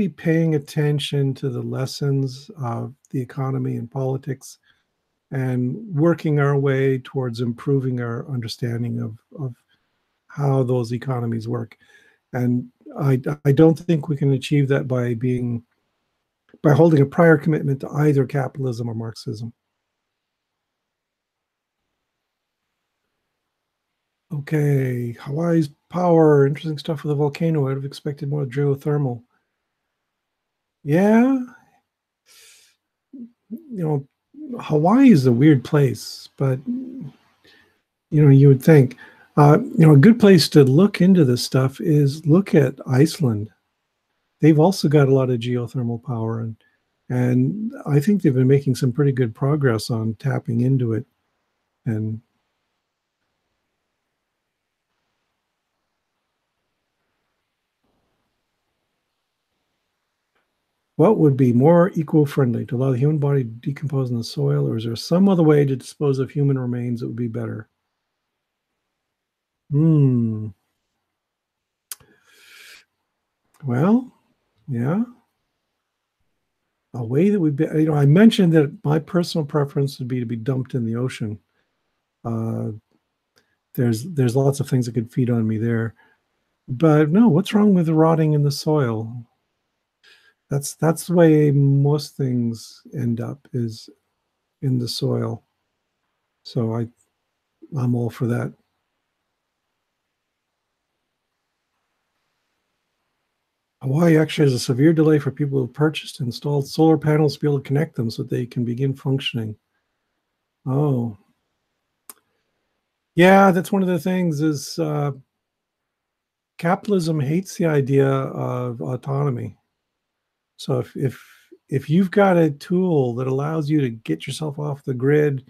paying attention to the lessons of the economy and politics and working our way towards improving our understanding of how those economies work. And I don't think we can achieve that by holding a prior commitment to either capitalism or Marxism. Okay, Hawaii's power, interesting stuff with the volcano. I'd have expected more geothermal. Yeah, Hawaii is a weird place, but you would think, a good place to look into this stuff is look at Iceland. They've also got a lot of geothermal power, and I think they've been making some pretty good progress on tapping into it. And what would be more eco-friendly, to allow the human body to decompose in the soil, or is there some other way to dispose of human remains that would be better? Well, yeah. A way that would be, I mentioned that my personal preference would be to be dumped in the ocean. There's lots of things that could feed on me there. But no, what's wrong with rotting in the soil? That's the way most things end up, is in the soil. So I'm all for that. Hawaii actually has a severe delay for people who have purchased and installed solar panels to be able to connect them so that they can begin functioning. Oh. Yeah, that's one of the things is capitalism hates the idea of autonomy. So if you've got a tool that allows you to get yourself off the grid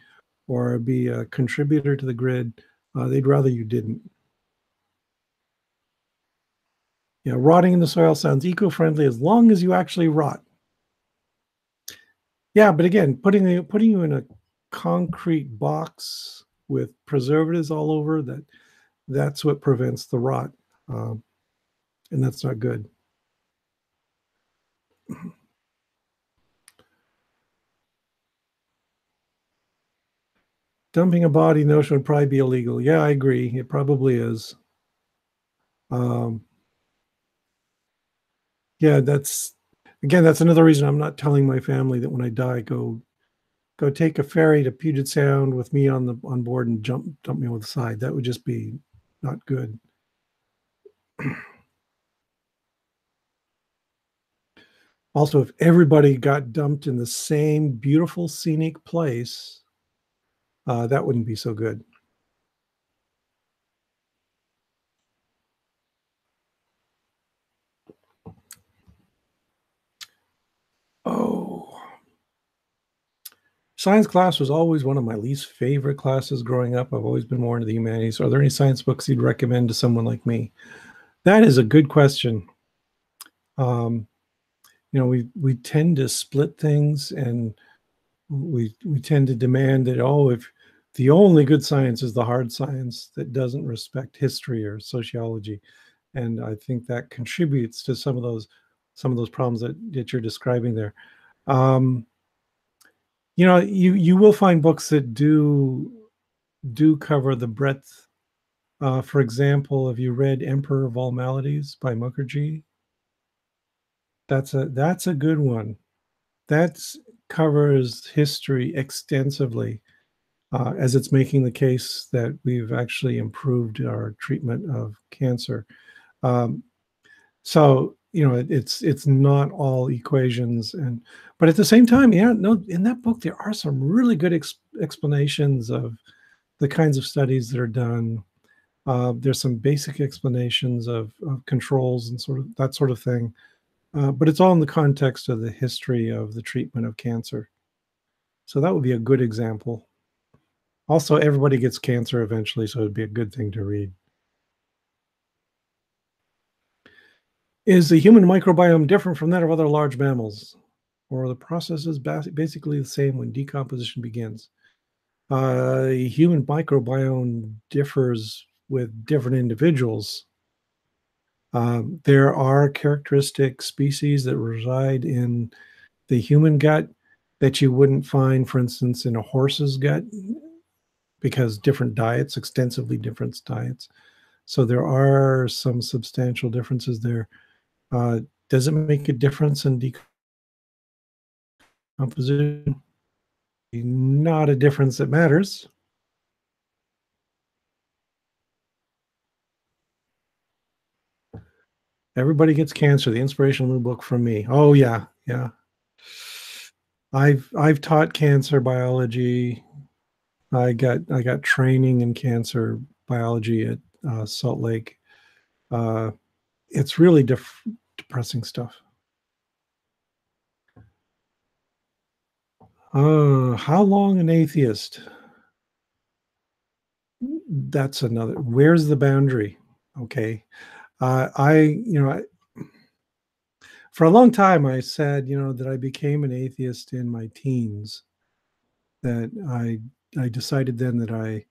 or be a contributor to the grid, they'd rather you didn't. Rotting in the soil sounds eco-friendly as long as you actually rot. Yeah, but again, putting you in a concrete box with preservatives all over, that's what prevents the rot, and that's not good. Dumping a body in the ocean would probably be illegal. Yeah, I agree. It probably is. Yeah, that's another reason I'm not telling my family that when I die, go take a ferry to Puget Sound with me on board and dump me on the side. That would just be not good. Also, if everybody got dumped in the same beautiful scenic place, that wouldn't be so good. Oh, science class was always one of my least favorite classes growing up. I've always been more into the humanities. So are there any science books you'd recommend to someone like me? That is a good question. We tend to split things, and we tend to demand that, if the only good science is the hard science that doesn't respect history or sociology. And I think that contributes to some of those problems that you're describing there. You will find books that do cover the breadth. For example, have you read Emperor of All Maladies by Mukherjee? That's a good one. That covers history extensively, as it's making the case that we've actually improved our treatment of cancer. So it's not all equations, but at the same time, no, in that book there are some really good explanations of the kinds of studies that are done. There's some basic explanations of controls and sort of that sort of thing, but it's all in the context of the history of the treatment of cancer. So that would be a good example. Also, everybody gets cancer eventually, so it'd be a good thing to read. Is the human microbiome different from that of other large mammals? Or are the processes basically the same when decomposition begins? Human microbiome differs with different individuals. There are characteristic species that reside in the human gut that you wouldn't find, for instance, in a horse's gut because different diets, extensively different diets. So there are some substantial differences there. Does it make a difference in decomposition? Not a difference that matters. Everybody gets cancer. The inspirational new book from me. Oh yeah, yeah. I've taught cancer biology. I got training in cancer biology at Salt Lake. Uh, it's really depressing stuff. How long an atheist? That's another. Where's the boundary? Okay. For a long time, I said, that I became an atheist in my teens. That I decided then that I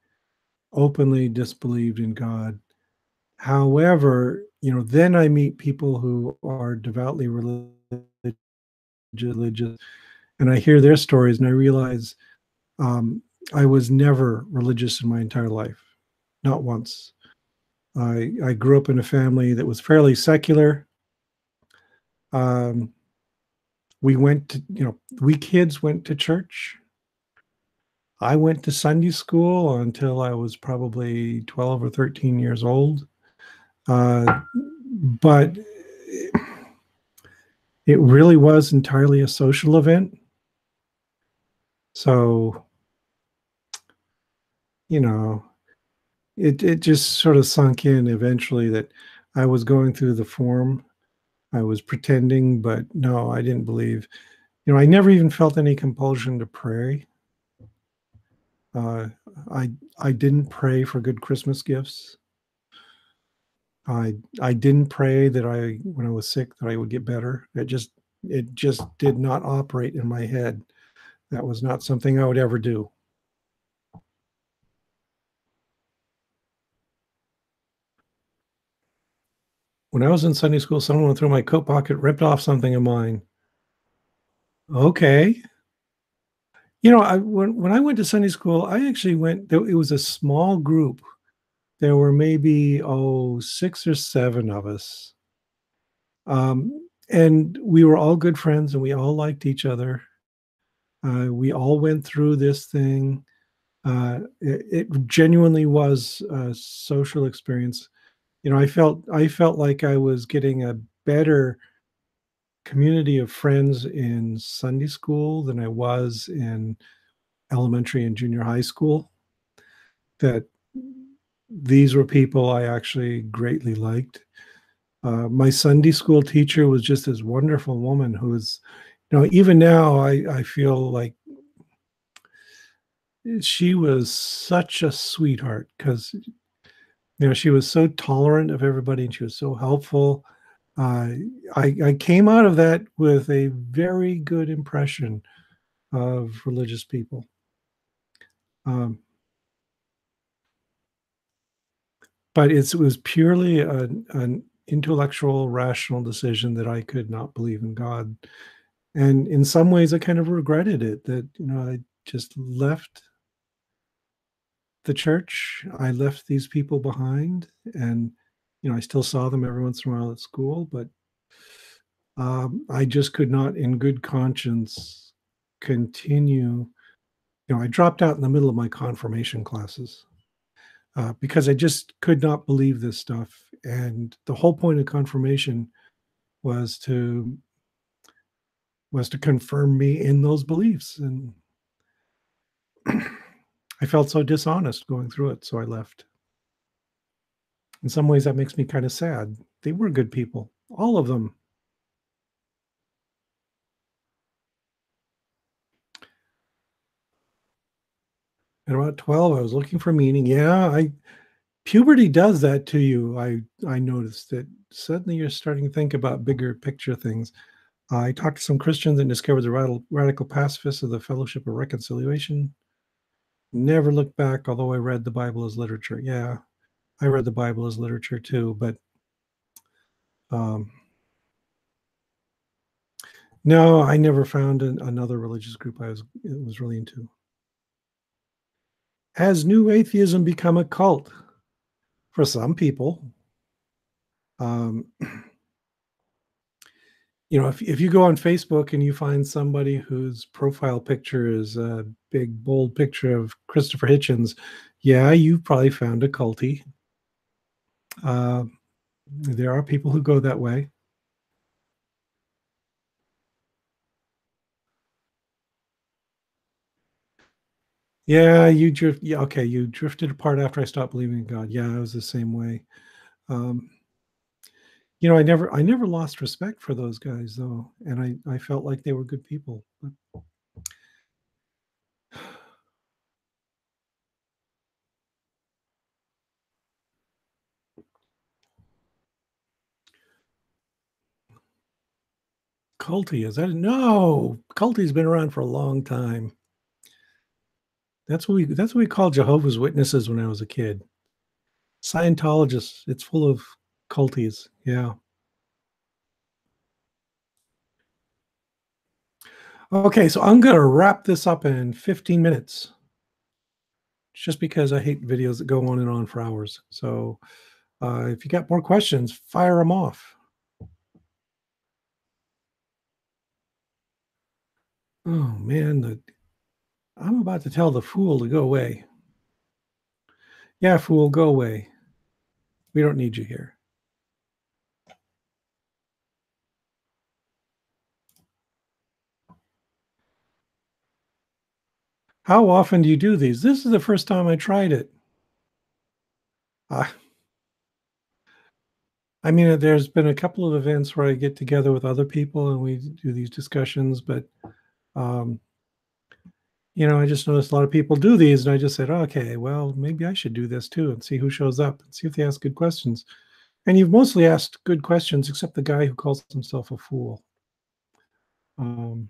openly disbelieved in God. However, then I meet people who are devoutly religious, and I hear their stories, and I realize I was never religious in my entire life, not once. I grew up in a family that was fairly secular. Um, we went to, we kids went to church. I went to Sunday school until I was probably 12 or 13 years old. But it really was entirely a social event. So, you know, it just sort of sunk in eventually that I was going through the form. I was pretending, but no, I didn't believe. I never even felt any compulsion to pray. Uh, I didn't pray for good Christmas gifts. I didn't pray that when I was sick that I would get better. It just did not operate in my head. That was not something I would ever do. When I was in Sunday school, someone went through my coat pocket, ripped off something of mine. Okay. When I went to Sunday school, I actually went. It was a small group. There were maybe 6 or 7 of us, and we were all good friends, and we all liked each other. We all went through this thing. It genuinely was a social experience. I felt like I was getting a better community of friends in Sunday school than I was in elementary and junior high school. That these were people I actually greatly liked. My Sunday school teacher was just this wonderful woman who was, even now I feel like she was such a sweetheart because she was so tolerant of everybody and she was so helpful. Uh, I came out of that with a very good impression of religious people. Um, but it was purely an intellectual, rational decision that I could not believe in God. And in some ways, I kind of regretted it that, I just left the church. I left these people behind and, I still saw them every once in a while at school, but I just could not, in good conscience, continue. I dropped out in the middle of my confirmation classes because I just could not believe this stuff. And the whole point of confirmation was to confirm me in those beliefs. And I felt so dishonest going through it, so I left. In some ways, that makes me kind of sad. They were good people, all of them. At about 12, I was looking for meaning. Yeah, puberty does that to you. I noticed that suddenly you're starting to think about bigger picture things. I talked to some Christians and discovered the radical pacifists of the Fellowship of Reconciliation. Never looked back, although I read the Bible as literature. Yeah, I read the Bible as literature too, but um, no, I never found another religious group I was really into. Has new atheism become a cult? For some people. Um, if you go on Facebook and you find somebody whose profile picture is a big, bold picture of Christopher Hitchens, yeah, you've probably found a culty. Uh, there are people who go that way. Yeah, yeah, okay, you drifted apart after I stopped believing in God. Yeah, I was the same way. Um, I never lost respect for those guys though, and I felt like they were good people. But culty is that? No, culty's been around for a long time. That's what we called Jehovah's Witnesses when I was a kid. Scientologists. It's full of culties. Yeah. Okay, so I'm gonna wrap this up in 15 minutes, just because I hate videos that go on and on for hours. So if you got more questions, fire them off. Oh man, I'm about to tell the fool to go away. Yeah, fool, go away. We don't need you here. How often do you do these? This is the first time I tried it. Uh, I mean, there's been a couple of events where I get together with other people and we do these discussions, but um, I just noticed a lot of people do these, and I just said, okay, well, maybe I should do this too and see who shows up and see if they ask good questions. And you've mostly asked good questions, except the guy who calls himself a fool. Um,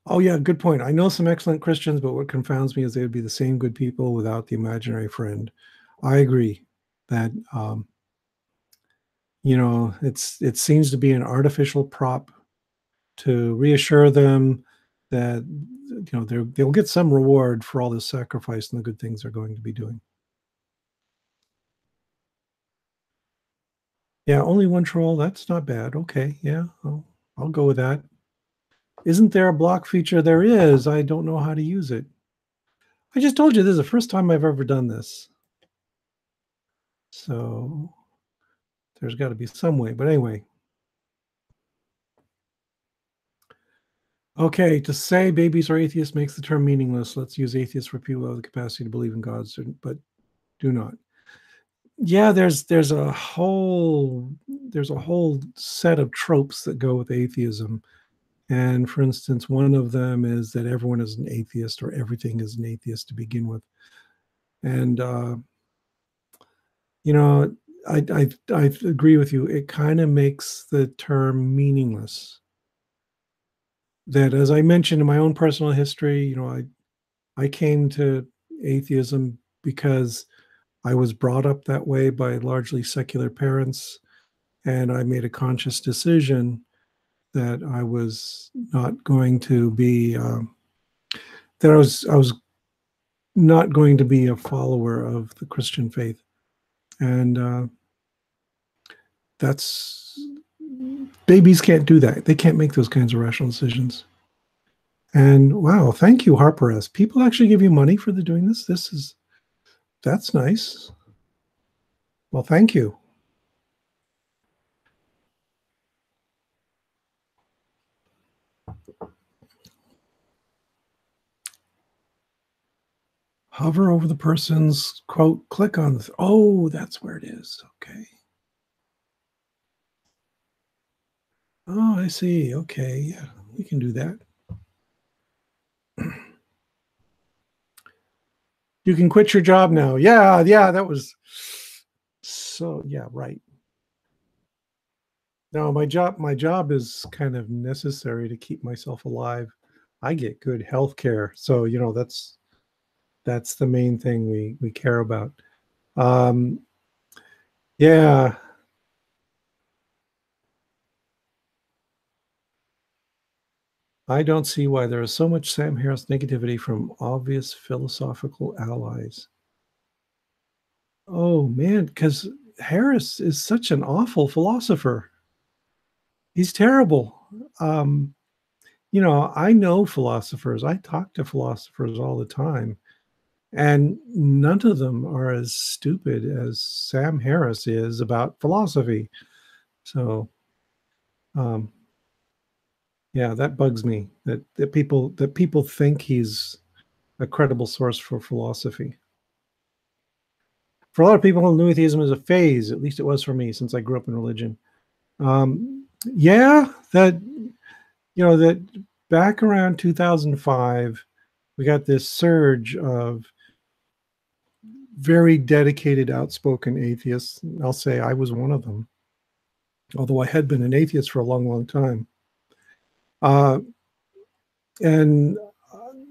oh, yeah, good point. I know some excellent Christians, but what confounds me is they would be the same good people without the imaginary friend. I agree that it seems to be an artificial prop to reassure them that they'll get some reward for all this sacrifice and the good things they're going to be doing. Yeah, only one troll. That's not bad. Okay, yeah, I'll go with that. Isn't there a block feature? There is. I don't know how to use it. I just told you this is the first time I've ever done this. So there's got to be some way. But anyway, okay, to say babies are atheists makes the term meaningless. Let's use atheists for people who have the capacity to believe in God, but do not. Yeah, there's a whole set of tropes that go with atheism. And for instance, one of them is that everyone is an atheist or everything is an atheist to begin with. And you know, I agree with you. It kind of makes the term meaningless. That, as I mentioned in my own personal history, I came to atheism because I was brought up that way by largely secular parents, and I made a conscious decision that I was not going to be that I was not going to be a follower of the Christian faith, and that's babies can't do that. They can't make those kinds of rational decisions. And wow, thank you, Harper S. People actually give you money for the doing this. That's nice. Well, thank you. Hover over the person's quote, click on the, oh, that's where it is. Okay. Oh, I see. Okay. Yeah, we can do that. You can quit your job now. Yeah, that was so, yeah, right. No, my job is kind of necessary to keep myself alive. I get good health care. So, that's the main thing we care about. Um, yeah, I don't see why there is so much Sam Harris negativity from obvious philosophical allies. Oh man, because Harris is such an awful philosopher. He's terrible. Um, I know philosophers. I talk to philosophers all the time, and none of them are as stupid as Sam Harris is about philosophy. So, um, yeah, that bugs me that people think he's a credible source for philosophy. For a lot of people, new atheism is a phase. At least it was for me, since I grew up in religion. Yeah, that back around 2005, we got this surge of very dedicated, outspoken atheists. I'll say I was one of them, although I had been an atheist for a long, long time. Uh, and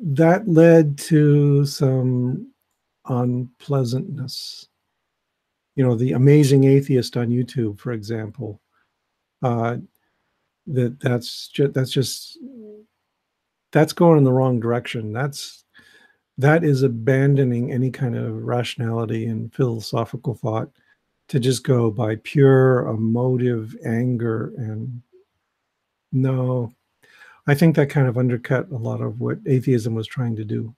that led to some unpleasantness. The Amazing Atheist on YouTube, for example. Uh, that's going in the wrong direction. That is abandoning any kind of rationality and philosophical thought to just go by pure emotive anger. And no, I think that kind of undercut a lot of what atheism was trying to do.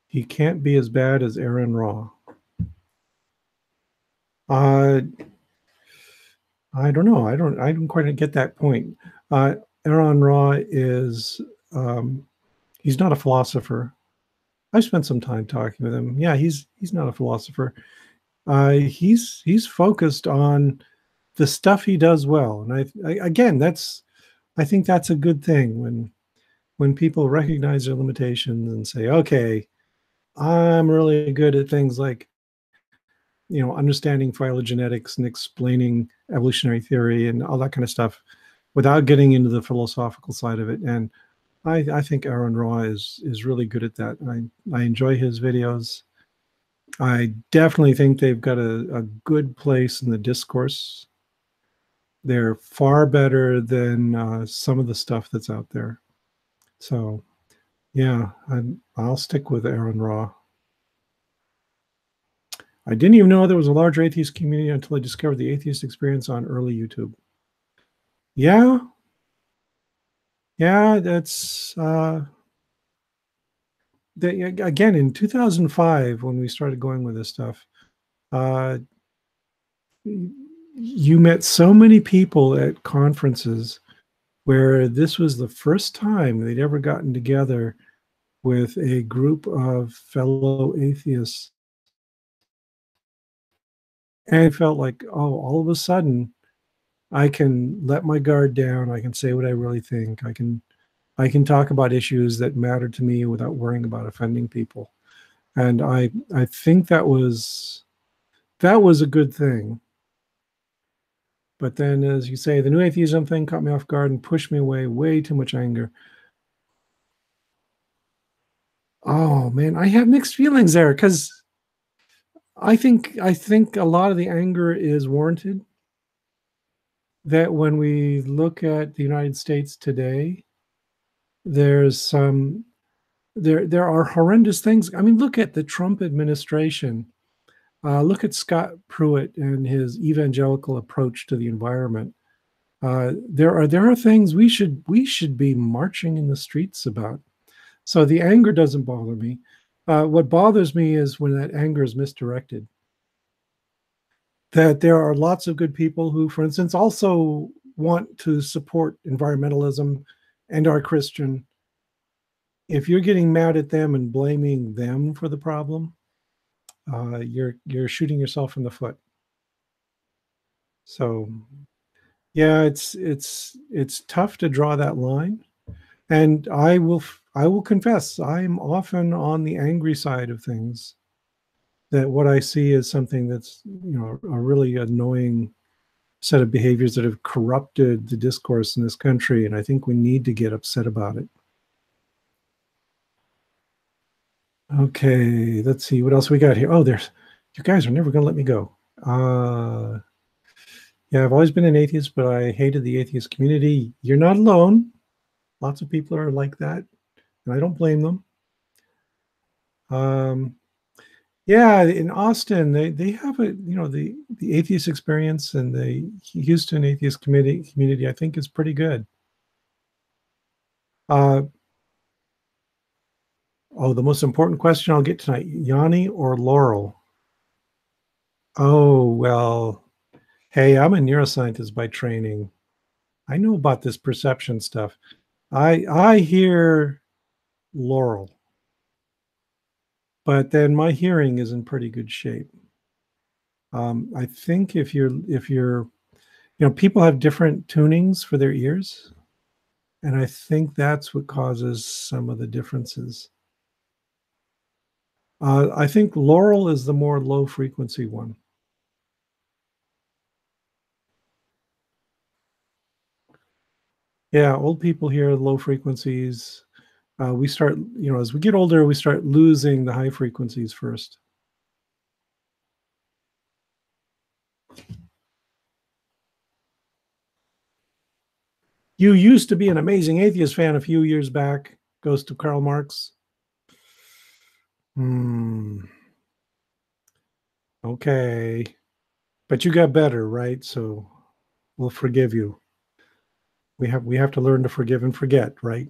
He can't be as bad as Aaron Ra. Uh, I don't know. I don't quite get that point. Aaron Ra is he's not a philosopher. I spent some time talking with him. Yeah, he's not a philosopher. He's focused on the stuff he does well, and again, I think that's a good thing when people recognize their limitations and say, okay, I'm really good at things like understanding phylogenetics and explaining evolutionary theory and all that kind of stuff without getting into the philosophical side of it. And I think Aaron Ra is really good at that. I enjoy his videos. I definitely think they've got a good place in the discourse. They're far better than some of the stuff that's out there. So, yeah, I'll stick with Aaron Ra. I didn't even know there was a large atheist community until I discovered the atheist experience on early YouTube. Yeah, yeah, that's again in 2005 when we started going with this stuff. Uh, you met so many people at conferences where this was the first time they'd ever gotten together with a group of fellow atheists. And I felt like, oh, all of a sudden I can let my guard down. I can say what I really think. I can talk about issues that matter to me without worrying about offending people. And I think that was a good thing. But then, as you say, the new atheism thing caught me off guard and pushed me away. Way too much anger. Oh man, I have mixed feelings there because I think a lot of the anger is warranted. That when we look at the United States today, there's some there are horrendous things. I mean, look at the Trump administration. Look at Scott Pruitt and his evangelical approach to the environment. There are things we should be marching in the streets about. So the anger doesn't bother me. What bothers me is when that anger is misdirected. That there are lots of good people who, for instance, also want to support environmentalism and are Christian, if you're getting mad at them and blaming them for the problem, you're shooting yourself in the foot. So yeah, it's tough to draw that line, and I will confess I'm often on the angry side of things. That what I see is something that's a really annoying set of behaviors that have corrupted the discourse in this country, and I think we need to get upset about it. Okay, let's see what else we got here. Oh, you guys are never going to let me go. Yeah, I've always been an atheist, but I hated the atheist community. You're not alone. Lots of people are like that, and I don't blame them. Yeah, in Austin, they have the atheist experience, and the Houston atheist community I think is pretty good. Oh, the most important question I'll get tonight: Yanni or Laurel? Oh well, hey, I'm a neuroscientist by training. I know about this perception stuff. I hear Laurel, but then my hearing is in pretty good shape. I think if you're people have different tunings for their ears, and I think that's what causes some of the differences. I think Laurel is the more low frequency one. Yeah, old people hear low frequencies. We start, as we get older, we start losing the high frequencies first. You used to be an amazing atheist fan a few years back. Goes to Karl Marx. Okay. But you got better, right? So we'll forgive you. We have to learn to forgive and forget, right?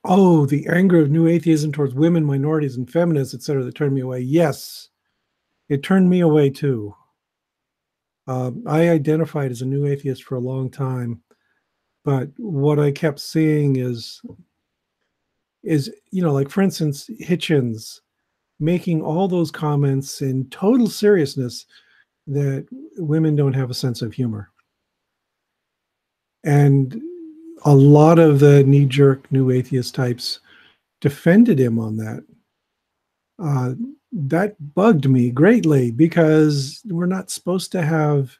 Oh, the anger of new atheism towards women, minorities, and feminists, etc., that turned me away. Yes, it turned me away too. I identified as a new atheist for a long time, but what I kept seeing is like for instance, Hitchens making all those comments in total seriousness that women don't have a sense of humor. And a lot of the knee-jerk new atheist types defended him on that. That bugged me greatly because we're not supposed to have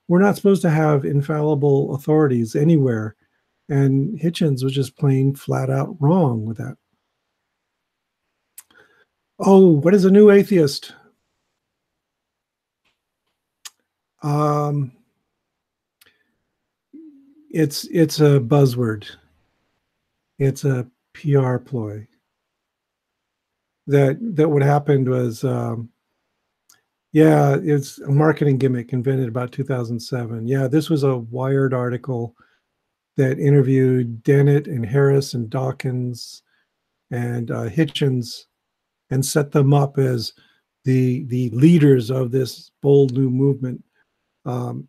infallible authorities anywhere. And Hitchens was just plain flat out wrong with that. Oh, what is a new atheist? It's a buzzword. It's a PR ploy. That what happened was, yeah, it's a marketing gimmick invented about 2007. Yeah, this was a Wired article that interviewed Dennett and Harris and Dawkins and Hitchens and set them up as the leaders of this bold new movement, and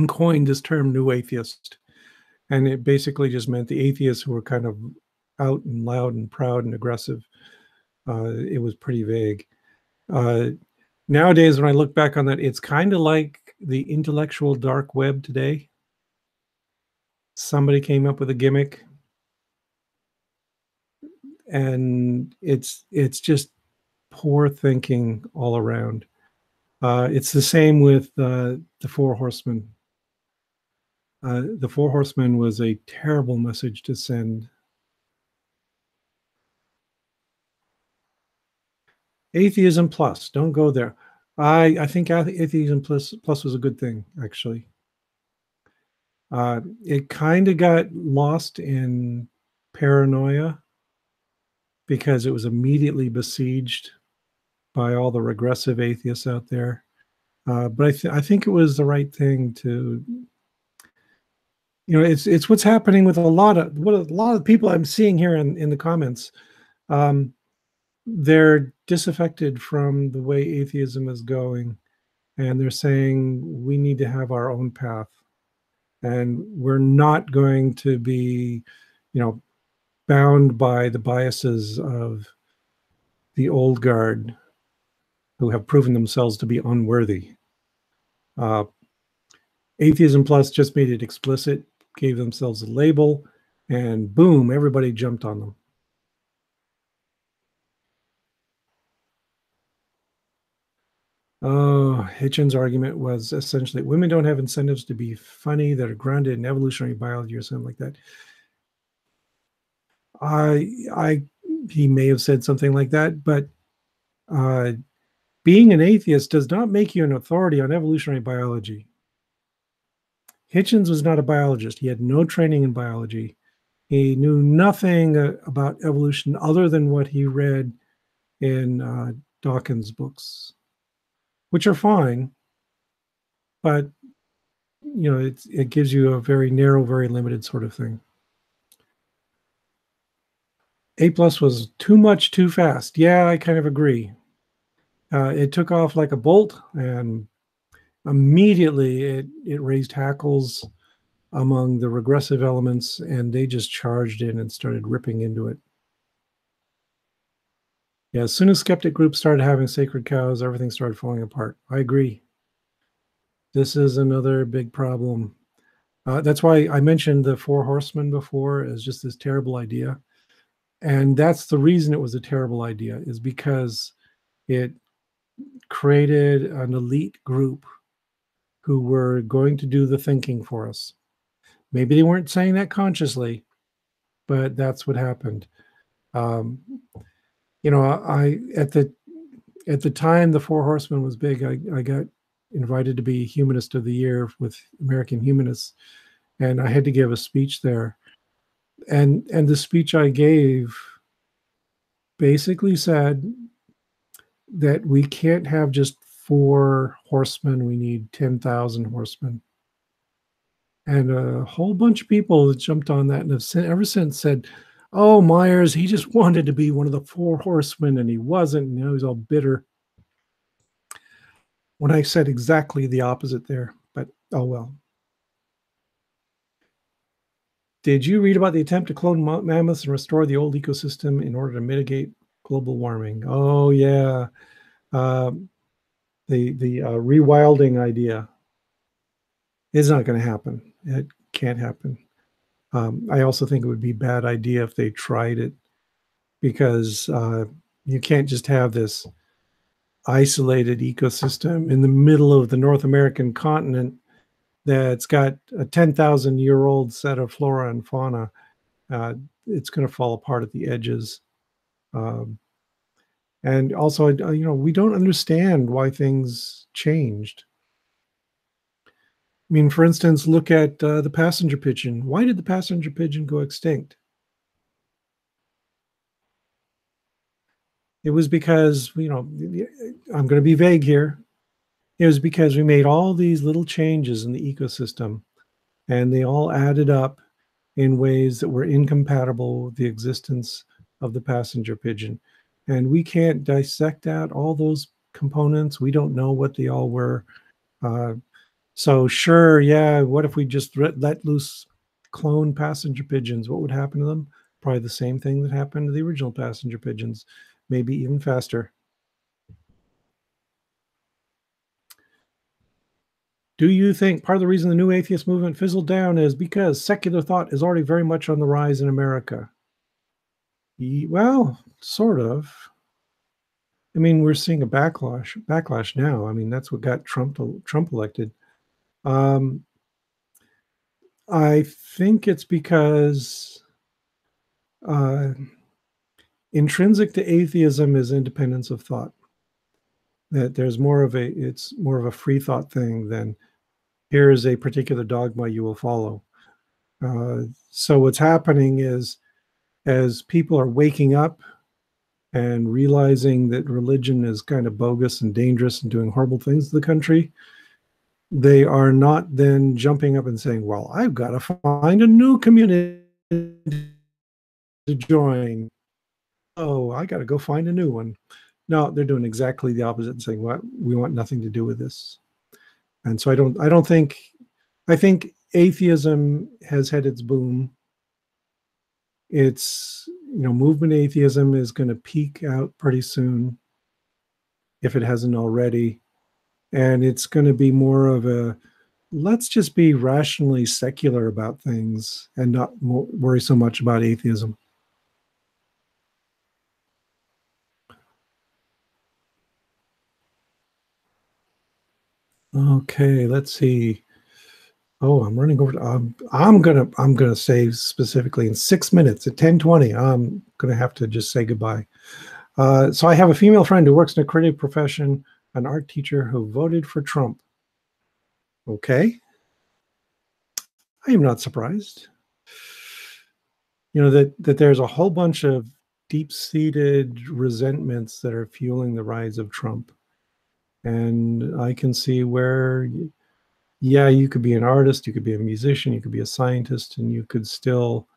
coined this term "new atheist." And it basically just meant the atheists who were kind of out and loud and proud and aggressive. It was pretty vague. Nowadays, when I look back on that, it's kind of like the intellectual dark web today. Somebody came up with a gimmick, and it's just poor thinking all around. It's the same with the Four Horsemen. The Four Horsemen was a terrible message to send. Atheism plus, don't go there. I think atheism plus was a good thing, actually. It kind of got lost in paranoia because it was immediately besieged by all the regressive atheists out there. But I think it was the right thing to, it's what's happening with a lot of people I'm seeing here in the comments. they're disaffected from the way atheism is going, and they're saying we need to have our own path, and we're not going to be, you know, bound by the biases of the old guard who have proven themselves to be unworthy. Uh, Atheism Plus just made it explicit, gave themselves a label, and boom, everybody jumped on them. Oh, Hitchens' argument was essentially women don't have incentives to be funny that are grounded in evolutionary biology or something like that. He may have said something like that, but being an atheist does not make you an authority on evolutionary biology. Hitchens was not a biologist. He had no training in biology. He knew nothing about evolution other than what he read in Dawkins' books, which are fine, but you know, it gives you a very narrow, very limited sort of thing. A+ was too much too fast. Yeah, I kind of agree. It took off like a bolt, and immediately it raised hackles among the regressive elements, and they just charged in and started ripping into it. Yeah, as soon as skeptic groups started having sacred cows, everything started falling apart. I agree. This is another big problem. That's why I mentioned the Four Horsemen before as just this terrible idea. And that's the reason it was a terrible idea, is because it created an elite group who were going to do the thinking for us. Maybe they weren't saying that consciously, but that's what happened. You know, I at the time the Four Horsemen was big, I got invited to be Humanist of the Year with American Humanists, and I had to give a speech there. And the speech I gave basically said that we can't have just 4 horsemen, we need 10,000 horsemen. And a whole bunch of people that jumped on that and have ever since said, oh, Myers, he just wanted to be one of the 4 horsemen and he wasn't. Now he's all bitter. When I said exactly the opposite there, but oh well. Did you read about the attempt to clone mammoths and restore the old ecosystem in order to mitigate global warming? Oh yeah, the rewilding idea is not going to happen. It can't happen. I also think it would be a bad idea if they tried it, because you can't just have this isolated ecosystem in the middle of the North American continent that's got a 10,000-year-old set of flora and fauna. It's going to fall apart at the edges. And also, you know, we don't understand why things changed. I mean, for instance, look at the passenger pigeon. Why did the passenger pigeon go extinct? It was because, you know, I'm going to be vague here. It was because we made all these little changes in the ecosystem, and they all added up in ways that were incompatible with the existence of the passenger pigeon. And we can't dissect out all those components. We don't know what they all were. So sure, yeah, what if we just let loose clone passenger pigeons? What would happen to them? Probably the same thing that happened to the original passenger pigeons, maybe even faster. Do you think part of the reason the new atheist movement fizzled down is because secular thought is already very much on the rise in America? Well, sort of. I mean, we're seeing a backlash now. I mean, that's what got Trump elected. I think it's because intrinsic to atheism is independence of thought. That there's it's more of a free thought thing than here is a particular dogma you will follow. So what's happening is, as people are waking up and realizing that religion is kind of bogus and dangerous and doing horrible things to the country, they are not then jumping up and saying, well, I've got to find a new community to join. oh, I got to go find a new one. No, they're doing exactly the opposite and saying, "What? We want nothing to do with this." And so I think atheism has had its boom. It's, movement atheism is going to peak out pretty soon if it hasn't already. And it's going to be more of a, let's just be rationally secular about things and not worry so much about atheism. Okay, let's see. Oh, I'm running over. I'm gonna say specifically in 6 minutes at 10:20. I'm gonna have to just say goodbye. So I have a female friend who works in a creative profession, an art teacher who voted for Trump. Okay, I am not surprised. That there's a whole bunch of deep-seated resentments that are fueling the rise of Trump, and I can see where, yeah, you could be an artist, you could be a musician, you could be a scientist, and you could still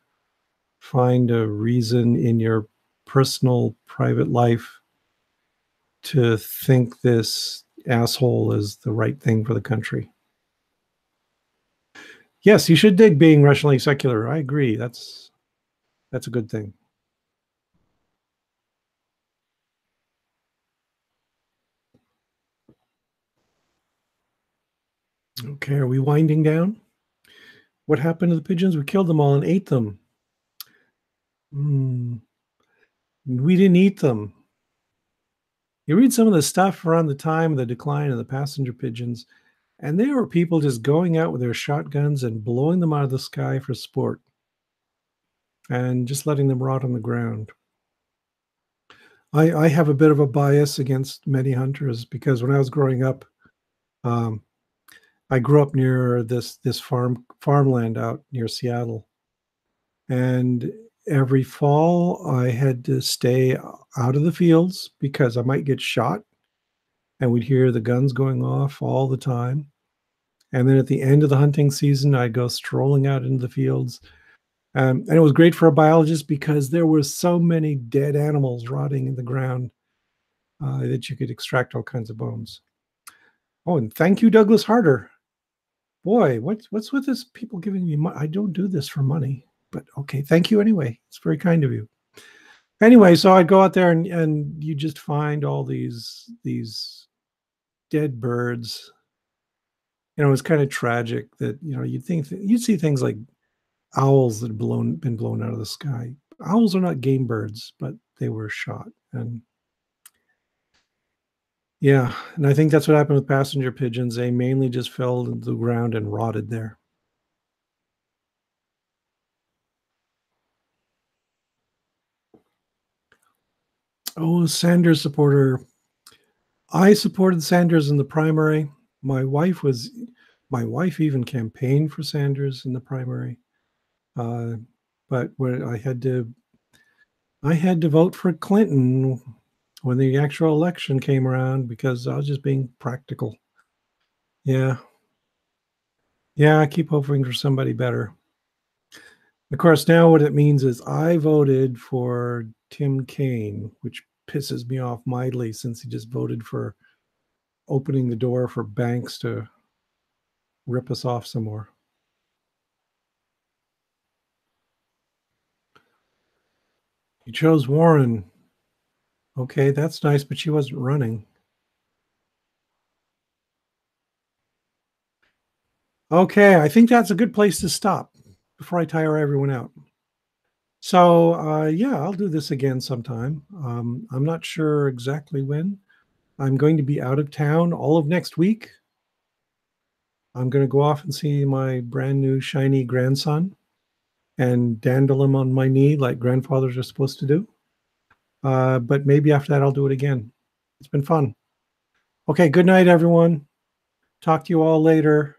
find a reason in your personal private life to think this asshole is the right thing for the country. Yes, you should dig being rationally secular. I agree. That's a good thing. Okay, are we winding down? What happened to the pigeons? We killed them all and ate them. We didn't eat them. You read some of the stuff around the time of the decline of the passenger pigeons, and there were people just going out with their shotguns and blowing them out of the sky for sport and just letting them rot on the ground. I have a bit of a bias against many hunters because when I was growing up, um, I grew up near this farmland out near Seattle, and every fall I had to stay out of the fields because I might get shot, and we'd hear the guns going off all the time. And then at the end of the hunting season, I'd go strolling out into the fields. And it was great for a biologist because there were so many dead animals rotting in the ground that you could extract all kinds of bones. Oh, and thank you, Douglas Harder. Boy, what's with this people giving me money? I don't do this for money, but okay, thank you anyway. It's very kind of you. Anyway, so I'd go out there and you just find all these dead birds. It was kind of tragic that you'd think you'd see things like owls that had been blown out of the sky. Owls are not game birds, but they were shot. And yeah, and I think that's what happened with passenger pigeons. They mainly just fell into the ground and rotted there. Oh, Sanders supporter. I supported Sanders in the primary. My wife even campaigned for Sanders in the primary. But when I had to vote for Clinton when the actual election came around because I was just being practical. Yeah. Yeah, I keep hoping for somebody better. Of course, now what it means is I voted for Tim Kaine, which pisses me off mightily since he just voted for opening the door for banks to rip us off some more. You chose Warren. Okay, that's nice, but she wasn't running. Okay, I think that's a good place to stop before I tire everyone out. So, yeah, I'll do this again sometime. I'm not sure exactly when. I'm going to be out of town all of next week. I'm going to go off and see my brand new shiny grandson and dandle him on my knee like grandfathers are supposed to do. But maybe after that, I'll do it again. It's been fun. Okay, good night, everyone. Talk to you all later.